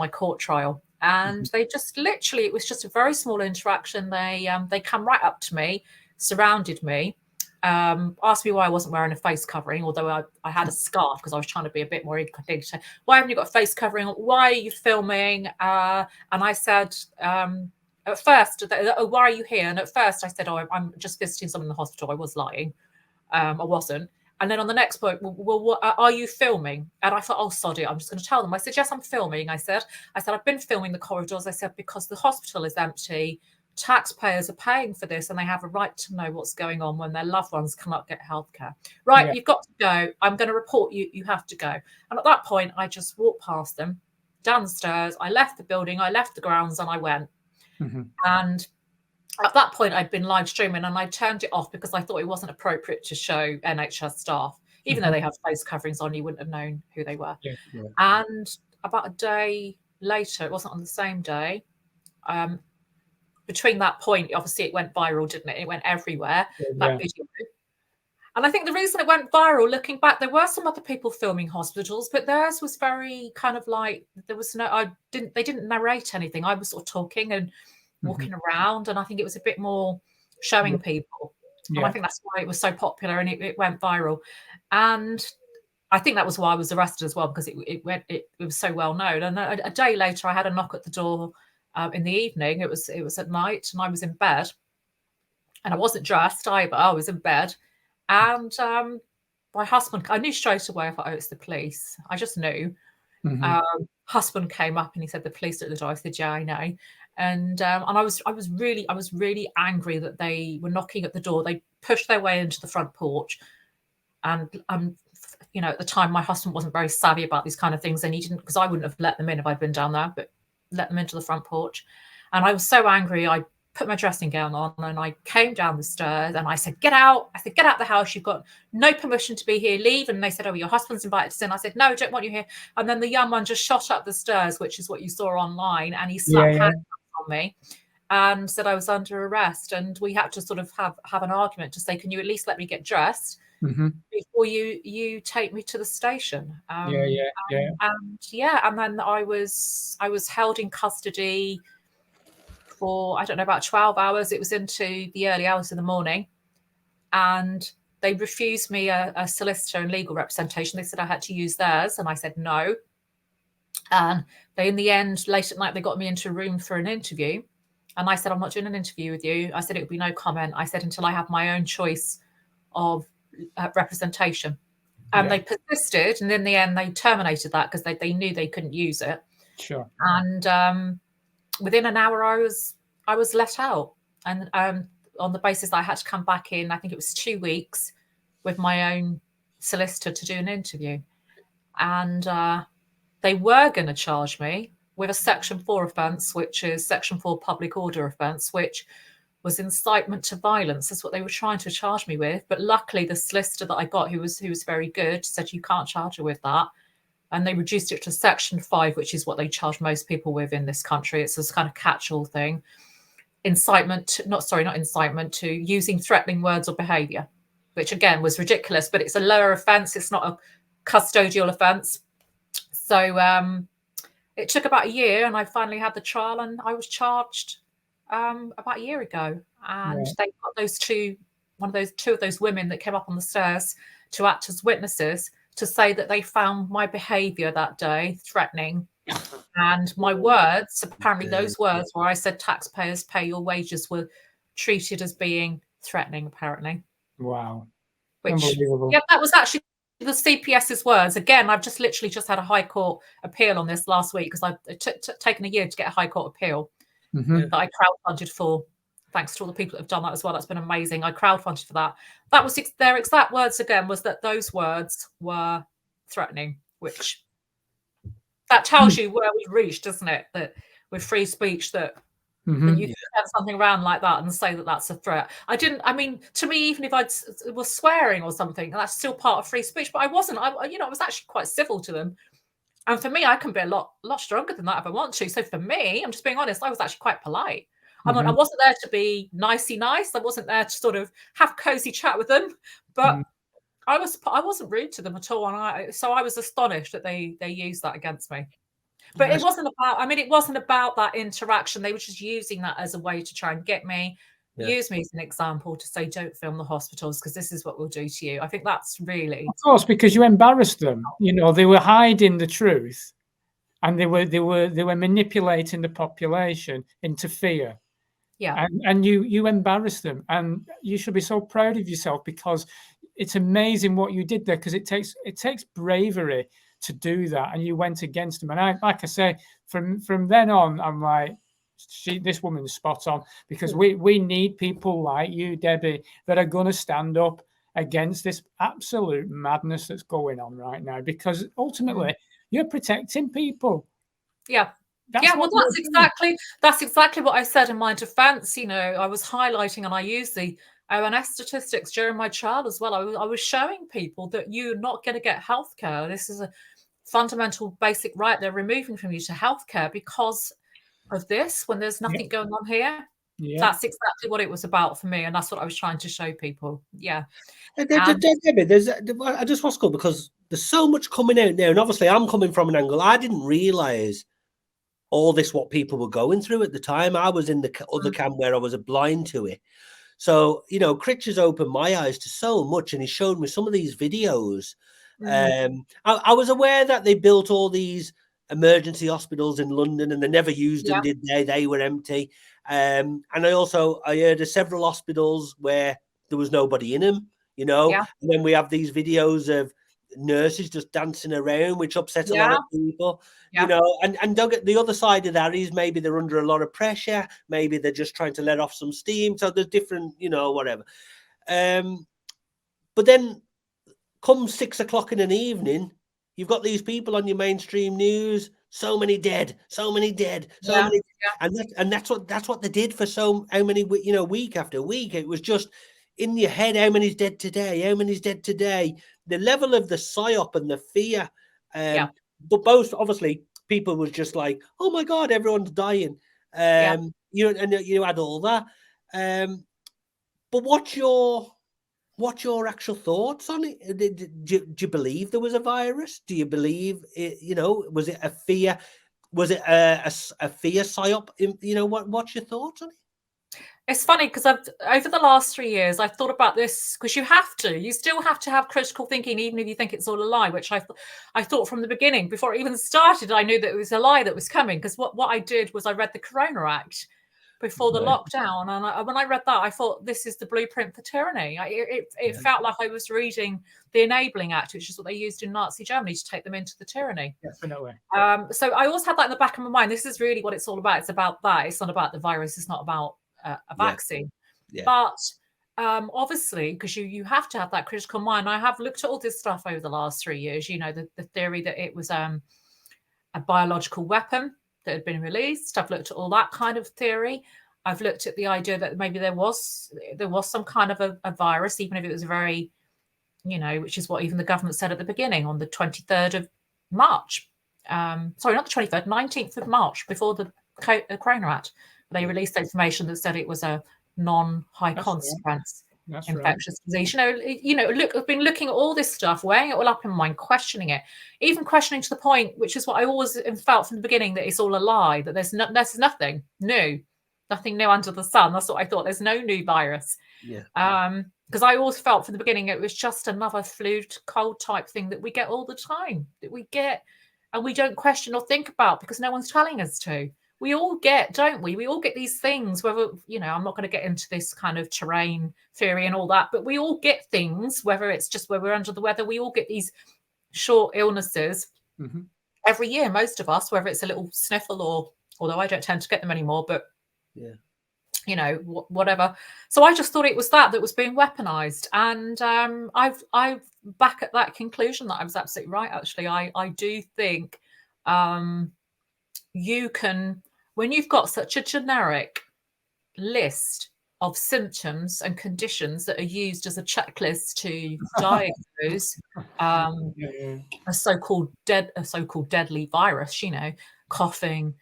[SPEAKER 3] court trial. And they just literally, it was just a very small interaction. They come right up to me, surrounded me, asked me why I wasn't wearing a face covering, although I had a scarf because I was trying to be a bit more incognito. Why haven't you got a face covering? Why are you filming? And I said, at first, oh, why are you here? And at first I said, oh, I'm just visiting someone in the hospital. I was lying. I wasn't. And then on the next point, well, what, are you filming? And I thought, oh, sod it, I'm just going to tell them. I said, yes, I'm filming. I said, I've been filming the corridors. I said, because the hospital is empty, taxpayers are paying for this, and they have a right to know what's going on when their loved ones cannot get healthcare. Right, you've got to go. I'm going to report you. You have to go. And at that point, I just walked past them, down the stairs. I left the building. I left the grounds, and I went. And at that point, I'd been live streaming, and I turned it off because I thought it wasn't appropriate to show NHS staff. Even though they have face coverings on, you wouldn't have known who they were. And about a day later, it wasn't on the same day, between that point, obviously it went viral, didn't it? It went everywhere, that video. And I think the reason it went viral, looking back, there were some other people filming hospitals, but theirs was very kind of like, there was no, they didn't narrate anything. I was sort of talking and walking around, and I think it was a bit more showing people. And I think that's why it was so popular, and it went viral. And I think that was why I was arrested as well, because it was so well known. And a day later, I had a knock at the door in the evening. It was at night, and I was in bed, and I wasn't dressed either. I was in bed, and my husband, I knew straight away. I thought, oh, it's the police. I just knew. Husband came up and he said, the police are at the door. I said, yeah, I know. And I was really angry that they were knocking at the door. They pushed their way into the front porch, and at the time my husband wasn't very savvy about these kind of things, and he didn't, because I wouldn't have let them in if I'd been down there, but let them into the front porch. And I was so angry, I put my dressing gown on and I came down the stairs and I said, get out. I said, get out the house. You've got no permission to be here. Leave. And they said, oh, your husband's invited us in. I said, no, I don't want you here. And then the young one just shot up the stairs, which is what you saw online. And he slapped handcuffs on me and said I was under arrest. And we had to sort of have an argument to say, can you at least let me get dressed before you take me to the station? And then I was held in custody for, I don't know, about 12 hours. It was into the early hours of the morning, and they refused me a solicitor and legal representation. They said I had to use theirs, and I said no. And they, in the end, late at night, they got me into a room for an interview, and I said, I'm not doing an interview with you. I said it would be no comment. I said until I have my own choice of representation. And they persisted, and in the end, they terminated that because they knew they couldn't use it.
[SPEAKER 1] Sure.
[SPEAKER 3] And within an hour, I was let out, and on the basis that I had to come back in, I think it was 2 weeks, with my own solicitor to do an interview. And they were going to charge me with a Section 4 offence, which is Section 4 public order offence, which was incitement to violence. That's what they were trying to charge me with. But luckily, the solicitor that I got, who was very good, said you can't charge her with that. And they reduced it to Section 5, which is what they charge most people with in this country. It's this kind of catch-all thing. incitement, not incitement, to using threatening words or behaviour, which again was ridiculous, but it's a lower offence. It's not a custodial offence. So it took about a year, and I finally had the trial, and I was charged about a year ago. And they got two of those women that came up on the stairs to act as witnesses to say that they found my behaviour that day threatening. And my words, apparently those words where I said taxpayers pay your wages, were treated as being threatening, apparently.
[SPEAKER 1] Wow.
[SPEAKER 3] Which, yeah, that was actually the CPS's words. Again, I've just literally just had a High Court appeal on this last week, because I've taken a year to get a High Court appeal that I crowdfunded for. Thanks to all the people that have done that as well. That's been amazing. I crowdfunded for that. That was their exact words again, was that those words were threatening, which that tells you where we've reached, doesn't it? That with free speech, that you can turn something around like that and say that that's a threat. I mean, to me, even if I was swearing or something, that's still part of free speech. But I wasn't. I was actually quite civil to them. And for me, I can be a lot stronger than that if I want to. So for me, I'm just being honest, I was actually quite polite. I wasn't there to be nicey nice. I wasn't there to sort of have a cozy chat with them. But I wasn't rude to them at all. And so I was astonished that they used that against me. But it wasn't about that interaction. They were just using that as a way to try and get me, use me as an example to say, don't film the hospitals because this is what we'll do to you. I think that's really...
[SPEAKER 1] Of course, because you embarrassed them. They were hiding the truth, and they were manipulating the population into fear.
[SPEAKER 3] Yeah.
[SPEAKER 1] And you embarrassed them, and you should be so proud of yourself, because it's amazing what you did there, because it takes bravery to do that, and you went against them. And like I say, from then on, I'm like, this woman's spot on, because we need people like you, Debbie, that are going to stand up against this absolute madness that's going on right now, because ultimately you're protecting people.
[SPEAKER 3] Yeah. That's exactly what I said in my defense. I was highlighting, and I used the ONS statistics during my trial as well. I was showing people that you're not going to get healthcare. This is a fundamental basic right they're removing from you to healthcare because of this, when there's nothing going on here. That's exactly what it was about for me, and that's what I was trying to show people. I
[SPEAKER 2] just was cool, because there's so much coming out now, and obviously I'm coming from an angle. I didn't realize all this, what people were going through at the time. I was in the other camp where I was blind to it. So, Critch opened my eyes to so much, and he showed me some of these videos. I was aware that they built all these emergency hospitals in London, and they never used them, did they? They were empty. And I heard of several hospitals where there was nobody in them, and then we have these videos of nurses just dancing around, which upsets a lot of people, and don't get the other side of that is maybe they're under a lot of pressure, maybe they're just trying to let off some steam, so there's different, whatever. But then come 6 o'clock in an evening, you've got these people on your mainstream news, so many dead, many, and that's what they did for how many, week after week. It was just in your head, how many's dead today, the level of the psyop and the fear. But both, obviously, people was just like, oh my God, everyone's dying. And you had all that. But what's your actual thoughts on it? Do you believe there was a virus? Do you believe it, was it a fear? Was it a fear psyop? What's your thoughts on it?
[SPEAKER 3] It's funny because over the last 3 years, I've thought about this, because you still have to have critical thinking, even if you think it's all a lie, which I thought from the beginning, before it even started, I knew that it was a lie that was coming, because what I did was I read the Corona Act before the lockdown. And when I read that, I thought, this is the blueprint for tyranny. It felt like I was reading the Enabling Act, which is what they used in Nazi Germany to take them into the tyranny.
[SPEAKER 1] Definitely.
[SPEAKER 3] So I always had that in the back of my mind. This is really what it's all about. It's about that. It's not about the virus. It's not about a vaccine. But obviously, because you have to have that critical mind. I have looked at all this stuff over the last 3 years, the theory that it was a biological weapon that had been released. I've looked at all that kind of theory. I've looked at the idea that maybe there was some kind of a virus, even if it was very, which is what even the government said at the beginning on the 23rd of March. Sorry, not the 23rd, 19th of March, before the Corona Act they released information that said it was a non-high consequence infectious disease. Look, I've been looking at all this stuff, weighing it all up in mind, questioning it, even questioning to the point, which is what I always felt from the beginning, that it's all a lie, that there's nothing new, nothing new under the sun. That's what I thought. There's no new virus. Because I always felt from the beginning it was just another flu, cold type thing that we get all the time, that we get and we don't question or think about because no one's telling us to. We all get, don't we? We all get these things, whether, I'm not going to get into this kind of terrain theory and all that, but we all get things, whether it's just where we're under the weather, we all get these short illnesses every year, most of us, whether it's a little sniffle or, although I don't tend to get them anymore, but whatever. So I just thought it was that was being weaponized. And I've back at that conclusion that I was absolutely right, actually. I do think you can, when you've got such a generic list of symptoms and conditions that are used as a checklist to diagnose a so-called deadly virus, coughing,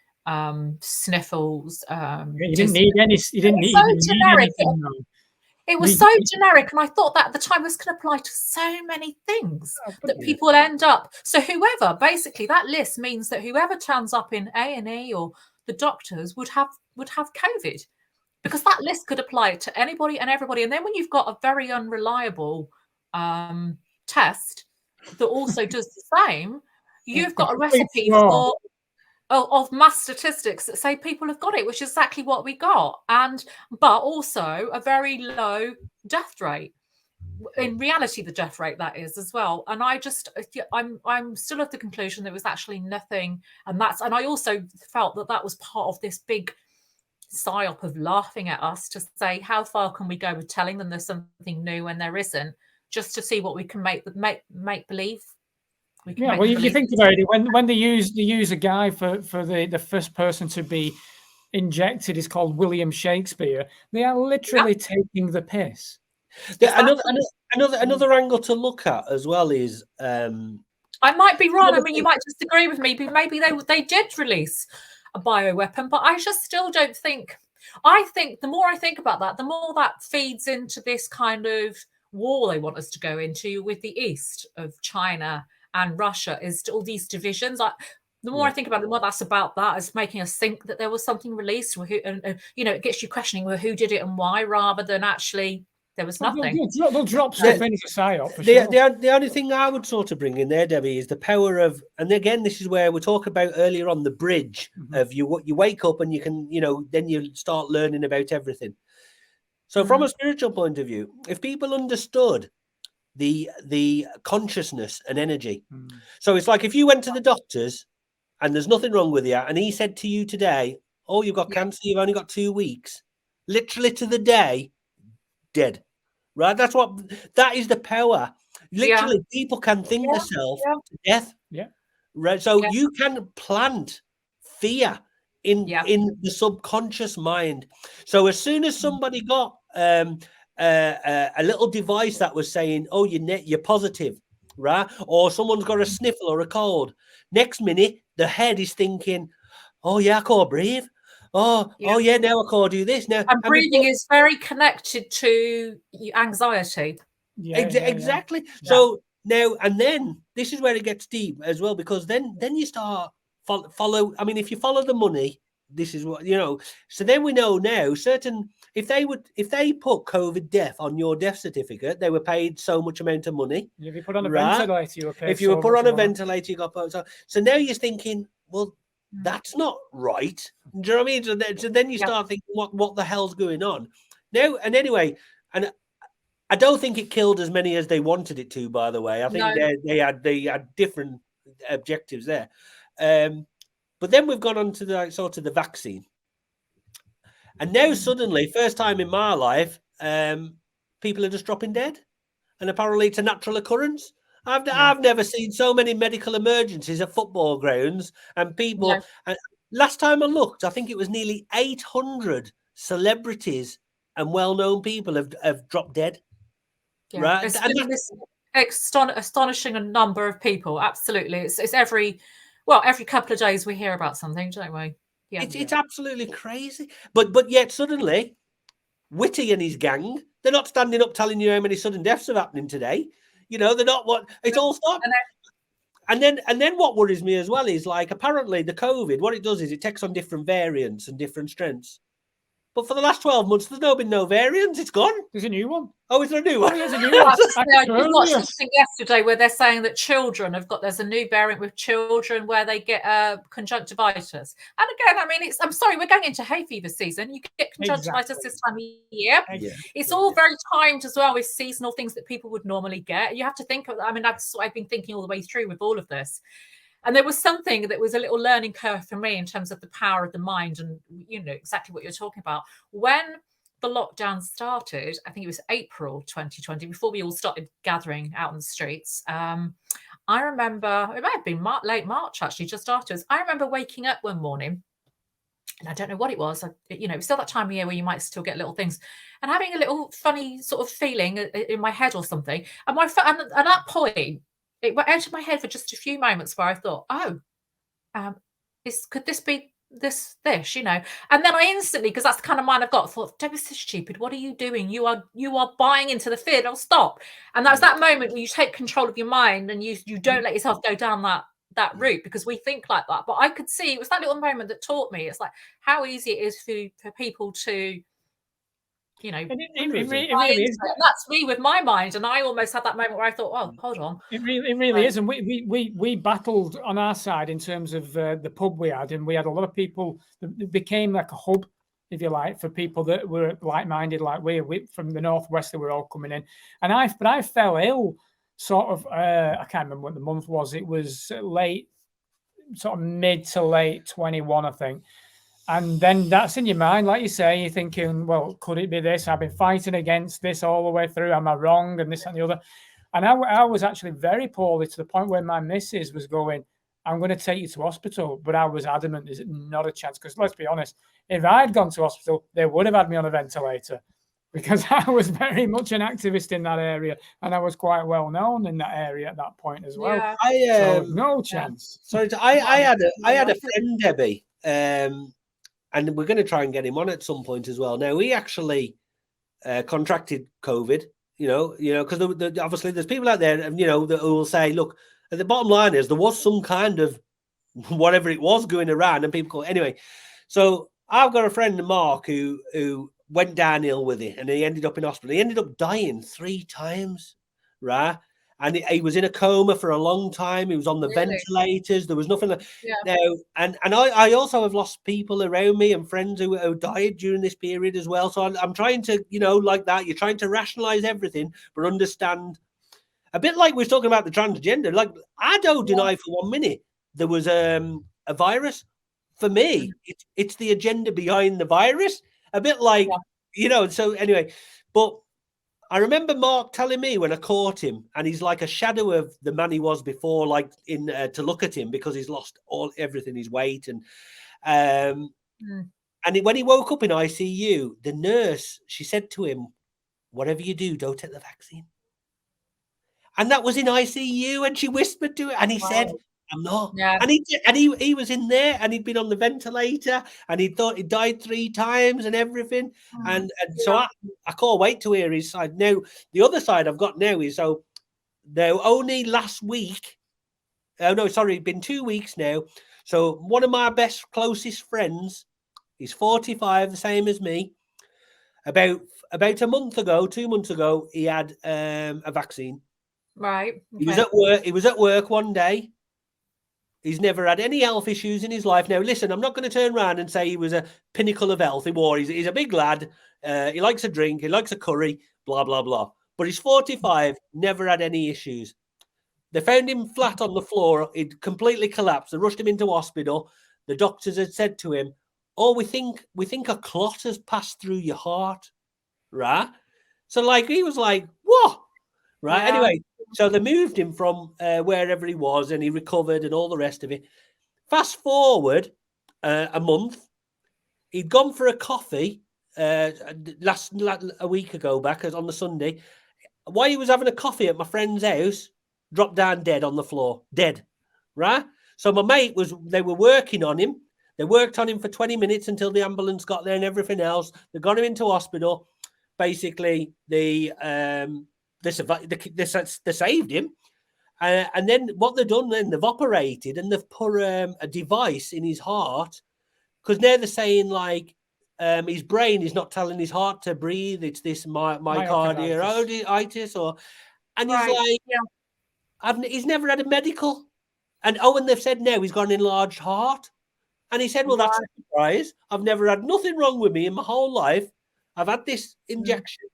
[SPEAKER 3] sniffles.
[SPEAKER 1] You didn't need any. You didn't need,
[SPEAKER 3] so generic. It was so generic, and I thought that at the time was going to apply to so many things that people end up. So whoever, basically, that list means that whoever turns up in A&E or the doctors would have COVID, because that list could apply to anybody and everybody. And then when you've got a very unreliable test that also does the same, you've got a recipe of mass statistics that say people have got it, which is exactly what we got, but also a very low death rate. In reality, the death rate, that is, as well. And I'm still of the conclusion there was actually nothing, and I also felt that was part of this big psyop of laughing at us to say, how far can we go with telling them there's something new when there isn't, just to see what we can make believe.
[SPEAKER 1] Well, if you think about it, when they use a guy for the first person to be injected is called William Shakespeare, they are literally taking the piss.
[SPEAKER 2] Another angle to look at as well is
[SPEAKER 3] I might be wrong. I mean, you might disagree with me, but maybe they did release a bioweapon, but I just still don't think. I think the more I think about that, the more that feeds into this kind of war they want us to go into with the East of China and Russia, is all these divisions. The more I think about it, the more that's about that, is making us think that there was something released, and it gets you questioning who did it and why, rather than actually there was nothing.
[SPEAKER 1] They'll drop stuff in as a psyop for
[SPEAKER 2] sure.
[SPEAKER 1] The
[SPEAKER 2] only thing I would sort of bring in there, Debbie, is the power of, and again, this is where we talk about earlier on the bridge of you wake up and you can, then you start learning about everything. So from a spiritual point of view, if people understood the consciousness and energy, so it's like if you went to the doctors and there's nothing wrong with you, and he said to you today, oh, you've got cancer, you've only got 2 weeks, literally to the day, dead. Right? That is the power. Literally, people can think themselves to death.
[SPEAKER 1] Yeah.
[SPEAKER 2] Right. So you can plant fear in the subconscious mind. So as soon as somebody got a little device that was saying, oh, you're positive, right? Or someone's got a sniffle or a cold, next minute the head is thinking, oh yeah, I can't breathe. Oh yeah, now I can't do this. Now,
[SPEAKER 3] and breathing is very connected to anxiety.
[SPEAKER 2] Exactly. Yeah. So now, and then this is where it gets deep as well, because then you start follow. I mean, if you follow the money, this is what So then we know now if they put COVID death on your death certificate, they were paid so much amount of money.
[SPEAKER 1] If you put on a ventilator, you were paid.
[SPEAKER 2] If you were put on a ventilator, you got paid. So now you're thinking, well, that's not right. Do you know what I mean? So then you start thinking, what the hell's going on now? And anyway, and I don't think it killed as many as they wanted it to. By the way, I think they had different objectives there. But then we've gone on to the vaccine, and now suddenly, first time in my life, people are just dropping dead, and apparently it's a natural occurrence. I've never seen so many medical emergencies at football grounds, and people. And last time I looked, I think it was nearly 800 celebrities and well-known people have dropped dead.
[SPEAKER 3] Yeah.
[SPEAKER 2] Right,
[SPEAKER 3] this astonishing number of people. Absolutely, it's every couple of days we hear about something, don't we?
[SPEAKER 2] It's absolutely crazy. But yet suddenly, Whitty and his gang, they're not standing up telling you how many sudden deaths are happening today. You know, they're not what it's all stopped. And then what worries me as well is like apparently the COVID, what it does is it takes on different variants and different strengths. But for the last 12 months, there's been no variants. It's gone.
[SPEAKER 1] There's a new one.
[SPEAKER 2] Oh, is there a new one?
[SPEAKER 1] There's a new one.
[SPEAKER 3] I watched something yesterday where they're saying that children there's a new variant with children where they get conjunctivitis. And again, I mean, I'm sorry, we're going into hay fever season. You get conjunctivitis this time of year. It's all very timed as well with seasonal things that people would normally get. You have to think of, I mean, I've been thinking all the way through with all of this. And there was something that was a little learning curve for me in terms of the power of the mind and, you know, exactly what you're talking about. When the lockdown started, I think it was April 2020, before we all started gathering out in the streets. I remember, it might have been late March, actually, just afterwards. I remember waking up one morning, and I don't know what it was. You know, it's still that time of year where you might still get little things, and having a little funny sort of feeling in my head or something. And at that point, it went out of my head for just a few moments where I thought, could this be this, you know? And then I instantly, because that's the kind of mind I've got, thought, don't be so stupid. What are you doing? You are buying into the fear. Don't stop. And that was that moment where you take control of your mind and you don't let yourself go down that route, because we think like that. But I could see it was that little moment that taught me. It's like how easy it is for people to, you know,
[SPEAKER 1] it really is.
[SPEAKER 3] That's me with my mind, and I almost had that moment where I thought, "Oh, hold on."
[SPEAKER 1] It really is, and we battled on our side in terms of the pub we had, and we had a lot of people. It became like a hub, if you like, for people that were like-minded, like we from the northwest that were all coming in. And I fell ill, sort of. I can't remember what the month was. It was late, sort of mid to late 21, I think. And then that's in your mind, like you say, you're thinking, well, could it be this? I've been fighting against this all the way through. Am I wrong? And this and the other. And I was actually very poorly to the point where my missus was going, I'm going to take you to hospital. But I was adamant, there's not a chance. Because let's be honest, if I'd gone to hospital, they would have had me on a ventilator, because I was very much an activist in that area. And I was quite well known in that area at that point as well.
[SPEAKER 2] Yeah.
[SPEAKER 1] So no chance.
[SPEAKER 2] So I had a friend, Debbie, and we're going to try and get him on at some point as well. Now, he actually contracted COVID, you know, because obviously there's people out there, you know, that will say, look, the bottom line is there was some kind of whatever it was going around, and people go, anyway. So I've got a friend, Mark, who went downhill with it, and he ended up in hospital. He ended up dying 3 times, right? And he was in a coma for a long time. He was on the ventilators. There was nothing. Now, and I also have lost people around me and friends who died during this period as well. So I'm trying to, you know, like that. You're trying to rationalize everything, but understand. A bit like we were talking about the transgender. Like, I don't deny for 1 minute there was a virus. For me, it's the agenda behind the virus. A bit like, you know. So anyway, but I remember Mark telling me when I caught him, and he's like a shadow of the man he was before, like in to look at him, because he's lost everything, his weight. And when he woke up in ICU, the nurse, she said to him, whatever you do, don't take the vaccine. And that was in ICU, and she whispered to it, and he said, I'm not. Yeah. And he was in there, and he'd been on the ventilator, and he thought he died 3 times and everything. And so I can't wait to hear his side. Now, the other side I've got now is, so now only last week, it's been 2 weeks now. So one of my closest friends, he's 45, the same as me. About a month ago, 2 months ago, he had a vaccine.
[SPEAKER 3] Right. Okay.
[SPEAKER 2] He was at work one day. He's never had any health issues in his life. Now, listen, I'm not going to turn around and say he was a pinnacle of health. He's a big lad. He likes a drink. He likes a curry, blah, blah, blah. But he's 45, never had any issues. They found him flat on the floor. He'd completely collapsed. They rushed him into hospital. The doctors had said to him, oh, we think a clot has passed through your heart, right? So, like, he was like, what? Right? Yeah. Anyway, so they moved him from wherever he was, and he recovered and all the rest of it. Fast forward a month, he'd gone for a coffee a week ago back on the Sunday. While he was having a coffee at my friend's house, dropped down dead on the floor, dead, right? So my mate they were working on him. They worked on him for 20 minutes until the ambulance got there and everything else. They got him into hospital. Basically, they saved him. And then what they've done, then they've operated and they've put a device in his heart, because now they're saying like his brain is not telling his heart to breathe. It's this myocarditis, and he's like, he's never had a medical. And they've said no, he's got an enlarged heart. And he said, well, that's a surprise. I've never had nothing wrong with me in my whole life. I've had this injection.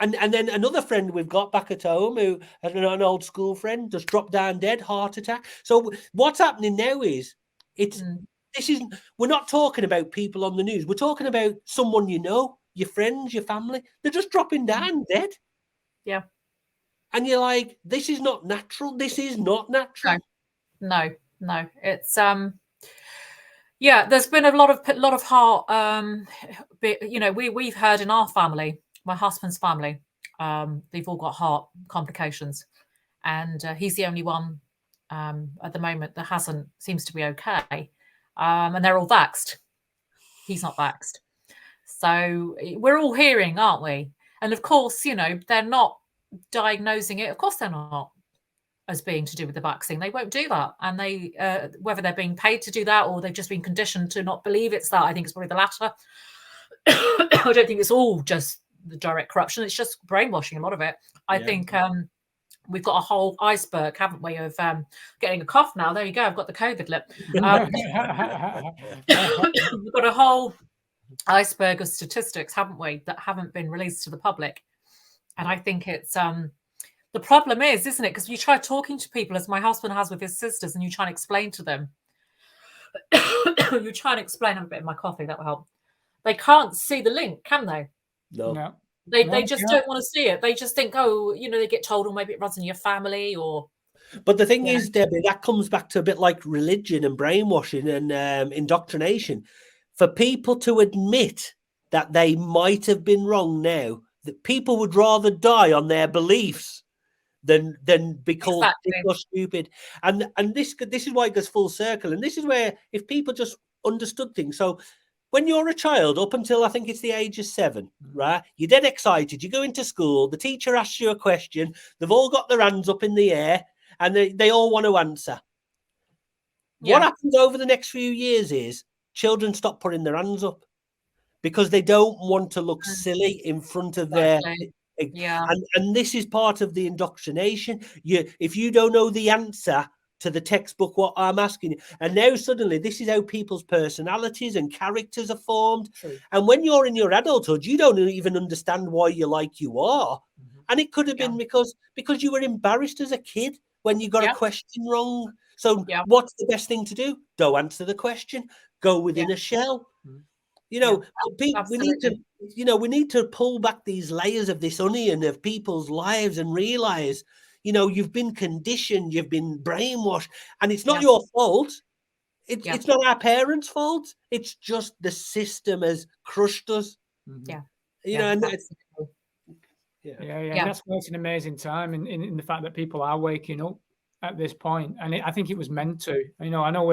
[SPEAKER 2] And then another friend we've got back at home, who an old school friend, just dropped down dead, heart attack. So what's happening now is we're not talking about people on the news. We're talking about someone you know, your friends, your family. They're just dropping down dead.
[SPEAKER 3] Yeah. And
[SPEAKER 2] you're like, this is not natural. This is not natural.
[SPEAKER 3] No. It's there's been a lot of heart. We've heard in our family, my husband's family, they've all got heart complications, and he's the only one at the moment that seems to be okay, and they're all vaxxed. He's not vaxxed, so we're all hearing, aren't we? And of course, they're not diagnosing it. Of course, they're not, as being to do with the vaccine. They won't do that, and they whether they're being paid to do that or they've just been conditioned to not believe it's that. I think it's probably the latter. I don't think it's all just the direct corruption. It's just brainwashing, a lot of it. I think we've got a whole iceberg, haven't we, of getting a cough now. There you go. I've got the COVID lip. We've got a whole iceberg of statistics, haven't we, that haven't been released to the public. And I think it's the problem is, isn't it? Because you try talking to people, as my husband has with his sisters, and you try and explain to them. You try and explain a bit of my coffee, that will help. They can't see the link, can they?
[SPEAKER 2] No.
[SPEAKER 3] They just don't want to see it. They just think, they get told, or maybe it runs in your family, or.
[SPEAKER 2] But the thing is, Debbie, that comes back to a bit like religion and brainwashing and indoctrination. For people to admit that they might have been wrong now, that people would rather die on their beliefs than be called stupid. And this is why it goes full circle. And this is where, if people just understood things. So when you're a child, up until I think it's the age of 7, right? You're dead excited. You go into school. The teacher asks you a question. They've all got their hands up in the air, and they all want to answer. What happens over the next few years is children stop putting their hands up because they don't want to look silly in front of their. And this is part of the indoctrination. If you don't know the answer to the textbook, what I'm asking you, and now suddenly this is how people's personalities and characters are formed. True. And when you're in your adulthood, you don't even understand why you're like you are. And it could have been because you were embarrassed as a kid when you got a question wrong. So what's the best thing to do? Don't answer the question. Go within a shell. We need to pull back these layers of this onion of people's lives and realize, you've been conditioned, you've been brainwashed, and it's not your fault. It's not our parents' fault. It's just the system has crushed us.
[SPEAKER 1] And that's why it's an amazing time in the fact that people are waking up at this point, and I think it was meant to. I know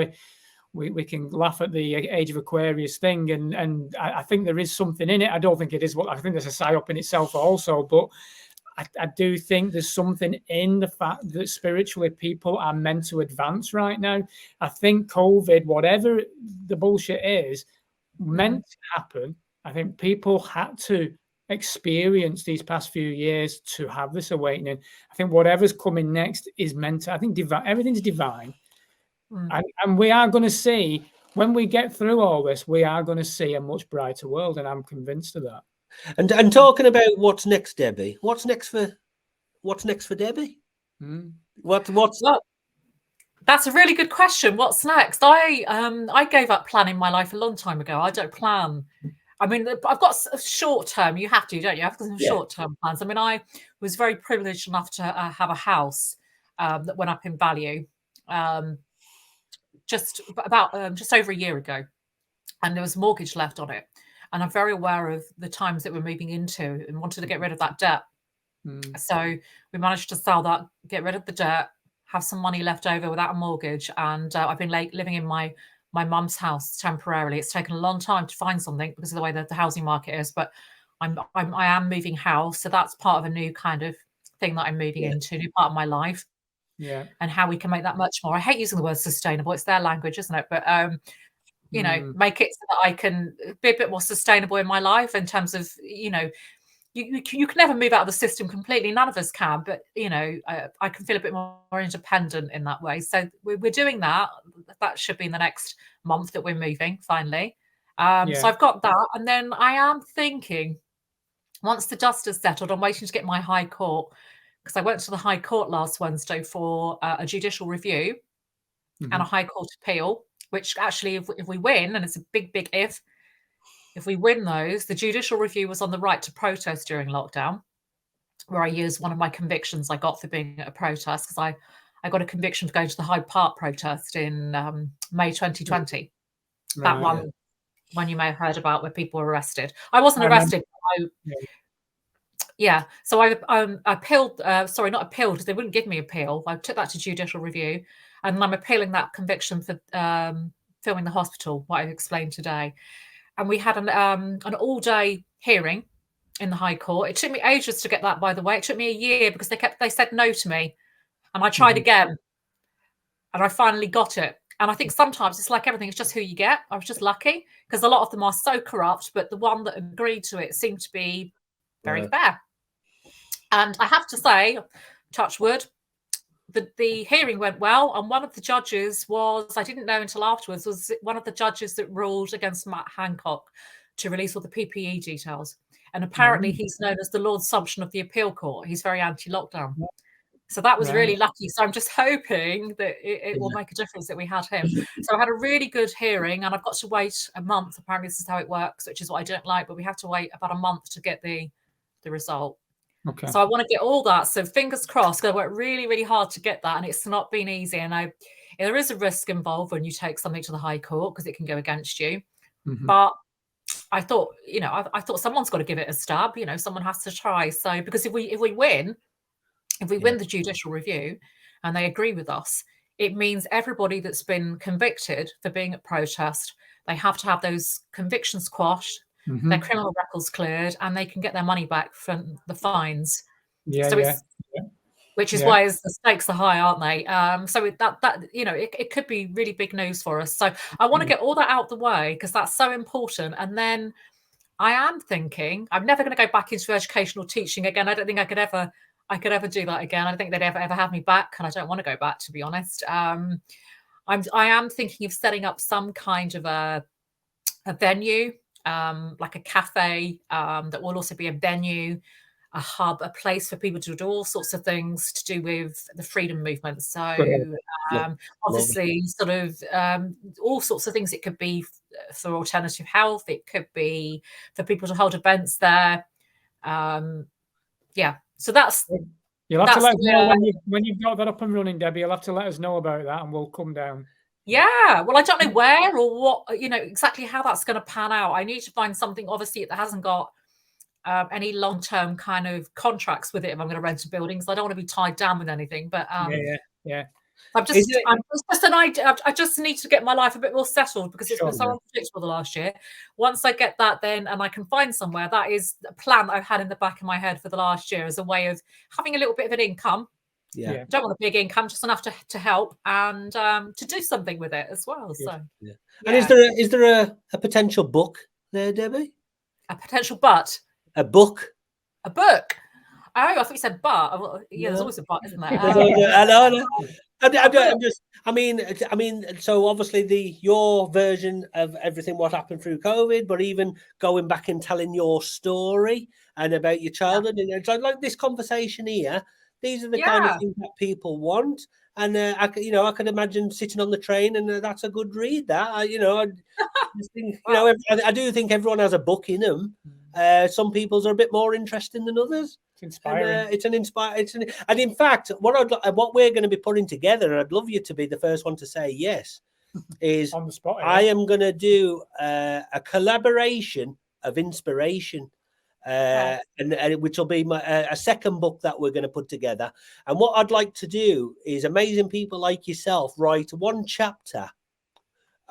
[SPEAKER 1] we can laugh at the age of Aquarius thing, and I think there is something in it. I don't think it is I think there's a psyop in itself also, but I do think there's something in the fact that spiritually people are meant to advance right now. I think COVID, whatever the bullshit is, meant to happen. I think people had to experience these past few years to have this awakening. I think whatever's coming next is meant to. I think everything's divine. And we are going to see, when we get through all this, we are going to see a much brighter world, and I'm convinced of that.
[SPEAKER 2] And talking about what's next, Debbie, what's next for Debbie?
[SPEAKER 3] Well, that's a really good question. What's next? I gave up planning my life a long time ago. I don't plan. I mean, I've got short term. You have to, don't you? I've got some short term plans. I mean, I was very privileged enough to have a house that went up in value. Just over a year ago, and there was a mortgage left on it, and I'm very aware of the times that we're moving into and wanted to get rid of that debt. So we managed to sell that, get rid of the debt, have some money left over without a mortgage, and I've been living in my my mum's house temporarily. It's taken a long time to find something because of the way that the housing market is, but I am moving house. So that's part of a new kind of thing that I'm moving into, new part of my life.
[SPEAKER 1] Yeah.
[SPEAKER 3] And how we can make that much more. I hate using the word sustainable. It's their language, isn't it? But, you know, make it so that I can be a bit more sustainable in my life in terms of, you know, you can never move out of the system completely. None of us can, but, you know, I can feel a bit more independent in that way. So we're doing that. That should be in the next month that we're moving finally. So I've got that. And then I am thinking, once the dust has settled, I'm waiting to get my High Court, because I went to the High Court last Wednesday for a judicial review and a High Court appeal, which actually, if we win, and it's a big if we win those, the judicial review was on the right to protest during lockdown, where I used one of my convictions I got for being at a protest, because I got a conviction for going to the Hyde Park protest in May 2020. That one you may have heard about, where people were arrested. I wasn't arrested. So I appealed, sorry, not appealed, because they wouldn't give me appeal. I took that to judicial review, and I'm appealing that conviction for filming the hospital, what I've explained today. And we had an all-day hearing in the High Court. It took me ages to get that, by the way. It took me a year because they said no to me, and I tried again, and I finally got it. And I think sometimes it's like everything, it's just who you get. I was just lucky, because a lot of them are so corrupt, but the one that agreed to it seemed to be very fair. And I have to say, touch wood, the hearing went well. And one of the judges was, I didn't know until afterwards, was one of the judges that ruled against Matt Hancock to release all the PPE details. And apparently he's known as the Lord Sumption of the appeal court. He's very anti-lockdown. So that was really lucky. So I'm just hoping that it will make a difference that we had him. So I had a really good hearing, and I've got to wait a month. Apparently this is how it works, which is what I don't like, but we have to wait about a month to get the result. Okay. So I want to get all that. So fingers crossed, because I worked really, really hard to get that, and it's not been easy. And there is a risk involved when you take something to the High Court, because it can go against you. But I thought, you know, I thought someone's got to give it a stab. You know, someone has to try. So because if we win the judicial review and they agree with us, it means everybody that's been convicted for being at protest, they have to have those convictions quashed, their criminal records cleared, and they can get their money back from the fines. Which is why the stakes are high, aren't they? So that you know, it could be really big news for us. So I want to get all that out the way, because that's so important. And then I am thinking I'm never going to go back into educational teaching again. I don't think I could ever do that again. I don't think they'd ever have me back, and I don't want to go back, to be honest. I am thinking of setting up some kind of a venue, like a cafe, that will also be a venue, a hub, a place for people to do all sorts of things to do with the freedom movement. So obviously sort of all sorts of things. It could be for alternative health. It could be for people to hold events there. So that's...
[SPEAKER 1] You'll have to let us know when you've got that up and running, Debbie. You'll have to let us know about that, and we'll come down.
[SPEAKER 3] Yeah, well, I don't know where or what, you know, exactly how that's going to pan out. I need to find something, obviously, that hasn't got any long-term kind of contracts with it if I'm going to rent a building, because I don't want to be tied down with anything. But I'm just an idea. I just need to get my life a bit more settled, because it's been so unpredictable the last year. Once I get that, then, and I can find somewhere, that is a plan that I've had in the back of my head for the last year, as a way of having a little bit of an income. Don't want a big income, just enough to help and to do something with it as well. So
[SPEAKER 2] And is there a potential book there, Debbie?
[SPEAKER 3] A potential but?
[SPEAKER 2] A book.
[SPEAKER 3] A book. Oh, I thought you said but. There's always a but, isn't there?
[SPEAKER 2] I know. I mean, so obviously your version of everything what happened through COVID, but even going back and telling your story and about your childhood, and it's like this conversation here. These are the kind of things that people want, and I could imagine sitting on the train, and that's a good read. That I do think everyone has a book in them. Some people's are a bit more interesting than others.
[SPEAKER 1] It's inspiring.
[SPEAKER 2] And in fact, what we're going to be putting together, and I'd love you to be the first one to say yes, is
[SPEAKER 1] on the spot.
[SPEAKER 2] I am going to do a collaboration of inspiration. And which will be a second book that we're going to put together. And what I'd like to do is amazing people like yourself write one chapter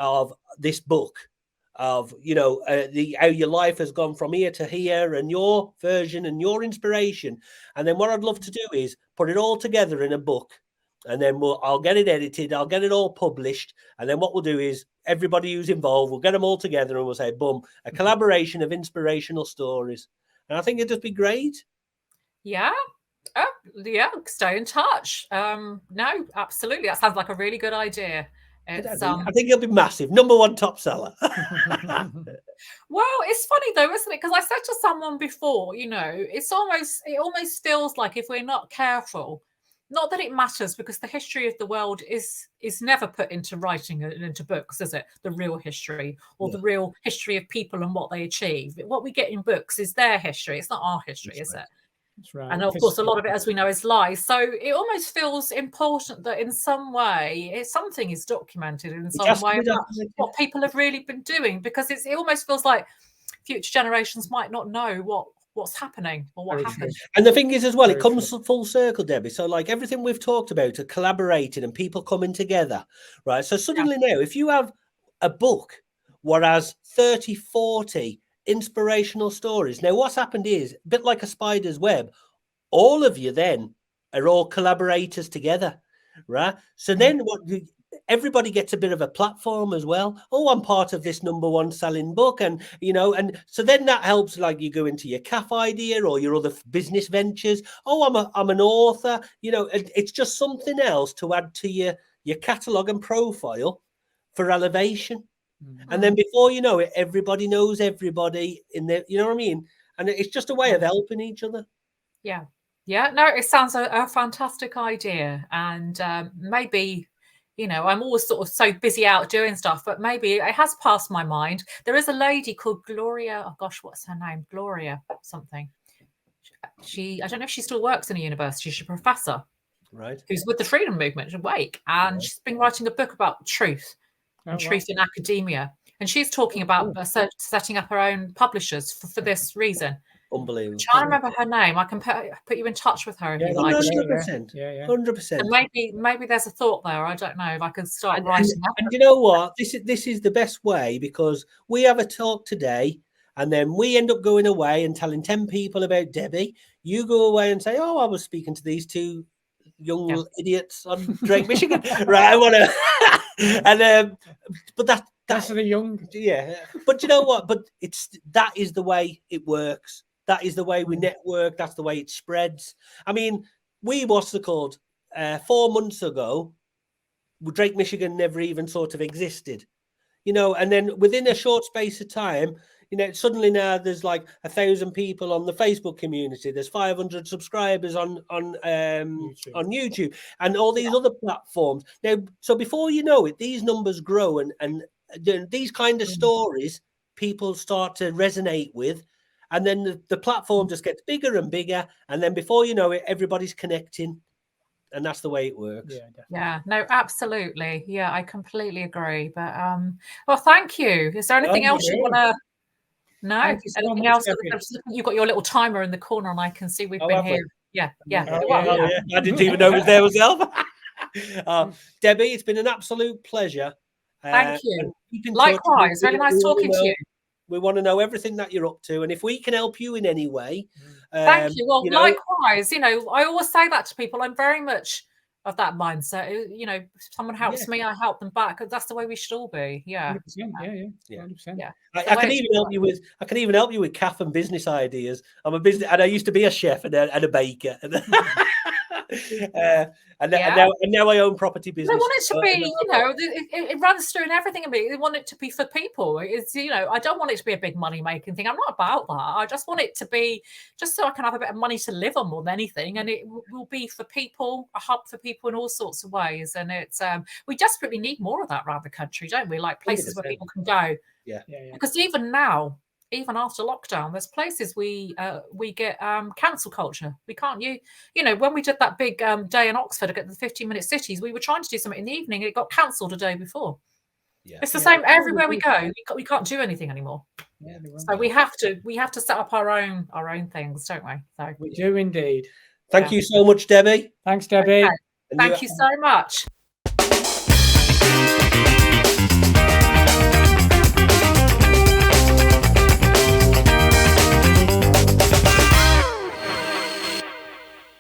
[SPEAKER 2] of this book, of how your life has gone from here to here, and your version and your inspiration. And then what I'd love to do is put it all together in a book, and then I'll get it edited, I'll get it all published, and then what we'll do is everybody who's involved, we'll get them all together and we'll say, boom, a collaboration of inspirational stories. And I think it'd just be great.
[SPEAKER 3] Yeah. Oh, yeah, stay in touch. No, absolutely. That sounds like a really good idea.
[SPEAKER 2] I think it'll be massive. #1 top seller.
[SPEAKER 3] Well, it's funny though, isn't it? Because I said to someone before, it almost feels like if we're not careful, not that it matters, because the history of the world is never put into writing and into books, is it? The real history, or the real history of people and what they achieve. What we get in books is their history. It's not our history, is it?
[SPEAKER 1] That's right.
[SPEAKER 3] And of course, a lot of it, as we know, is lies. So it almost feels important that in some way, something is documented in some way about what people have really been doing, because it almost feels like future generations might not know what's happening or what happened.
[SPEAKER 2] And the thing is as well, it comes full circle, Debbie. So like everything we've talked about, are collaborating and people coming together, right? So suddenly now, if you have a book what has 30, 40 inspirational stories. Now, what's happened is, a bit like a spider's web, all of you then are all collaborators together, right? So then everybody gets a bit of a platform as well. Oh, I'm part of this #1 selling book. And, and so then that helps, like you go into your cafe idea or your other business ventures. Oh, I'm an author, it's just something else to add to your catalog and profile for elevation. And then before you know it, everybody knows everybody in there, you know what I mean? And it's just a way of helping each other.
[SPEAKER 3] Yeah. Yeah. No, it sounds a fantastic idea. And maybe, I'm always sort of so busy out doing stuff, but maybe it has passed my mind. There is a lady called Gloria. Oh gosh, what's her name? Gloria something. I don't know if she still works in a university. She's a professor.
[SPEAKER 2] Right.
[SPEAKER 3] Who's with the freedom movement in Wake. And she's been writing a book about truth. Truth in academia, and she's talking about setting up her own publishers for this reason.
[SPEAKER 2] Unbelievable.
[SPEAKER 3] I'm trying to remember her name. I can put you in touch with her if you like.
[SPEAKER 2] 100%. 100%.
[SPEAKER 3] And maybe there's a thought there. I don't know if I can start writing.
[SPEAKER 2] And you know what? This is the best way, because we have a talk today, and then we end up going away and telling 10 people about Debbie. You go away and say, "Oh, I was speaking to these two young idiots on Drake, Michigan." Right, I want to. And but that's
[SPEAKER 1] the young,
[SPEAKER 2] but you know what? But that is the way it works. That is the way we network. That's the way it spreads. I mean, what's it called? 4 months ago, Drake, Michigan never even sort of existed, and then within a short space of time, suddenly now there's like 1,000 people on the Facebook community. There's 500 subscribers on YouTube and all these other platforms. Now, so before you know it, these numbers grow, and these kind of stories people start to resonate with, and then the platform just gets bigger and bigger, and then before you know it, everybody's connecting, and that's the way it works.
[SPEAKER 3] Yeah, no, absolutely. Yeah, I completely agree. But well, thank you. Is there anything else you want to? No, anything else? You've got your little timer in the corner, and I can see we've been here. Yeah.
[SPEAKER 2] I didn't even know it was there myself. Debbie, it's been an absolute pleasure.
[SPEAKER 3] Thank you. Likewise, really nice talking to you.
[SPEAKER 2] We want to know everything that you're up to, and if we can help you in any way.
[SPEAKER 3] Thank you. Well, likewise, I always say that to people. I'm very much of that mindset. If someone helps me, I help them back. That's the way we should all be. Yeah.
[SPEAKER 1] 100%, 100%.
[SPEAKER 2] I can even help you with. I can even help you with cafe and business ideas. I'm a business, and I used to be a chef and a baker. And now I own property business.
[SPEAKER 3] I want it to be, it runs through and everything. I want it to be for people. It's, I don't want it to be a big money making thing. I'm not about that. I just want it to be just so I can have a bit of money to live on more than anything. And it will be for people, a hub for people in all sorts of ways. And it's, we desperately need more of that around the country, don't we? Like places 100%. Where people can go.
[SPEAKER 2] Yeah.
[SPEAKER 3] Because even now, even after lockdown, there's places we get cancel culture. We can't, when we did that big day in Oxford at the 15-minute cities, we were trying to do something in the evening. It got cancelled a day before. Yeah. It's the same everywhere we go. We can't do anything anymore. Yeah, so we have to set up our own things, don't we? So
[SPEAKER 1] we do indeed.
[SPEAKER 2] Thank you so much, Debbie.
[SPEAKER 1] Thanks, Debbie.
[SPEAKER 3] Okay. Thank you so much.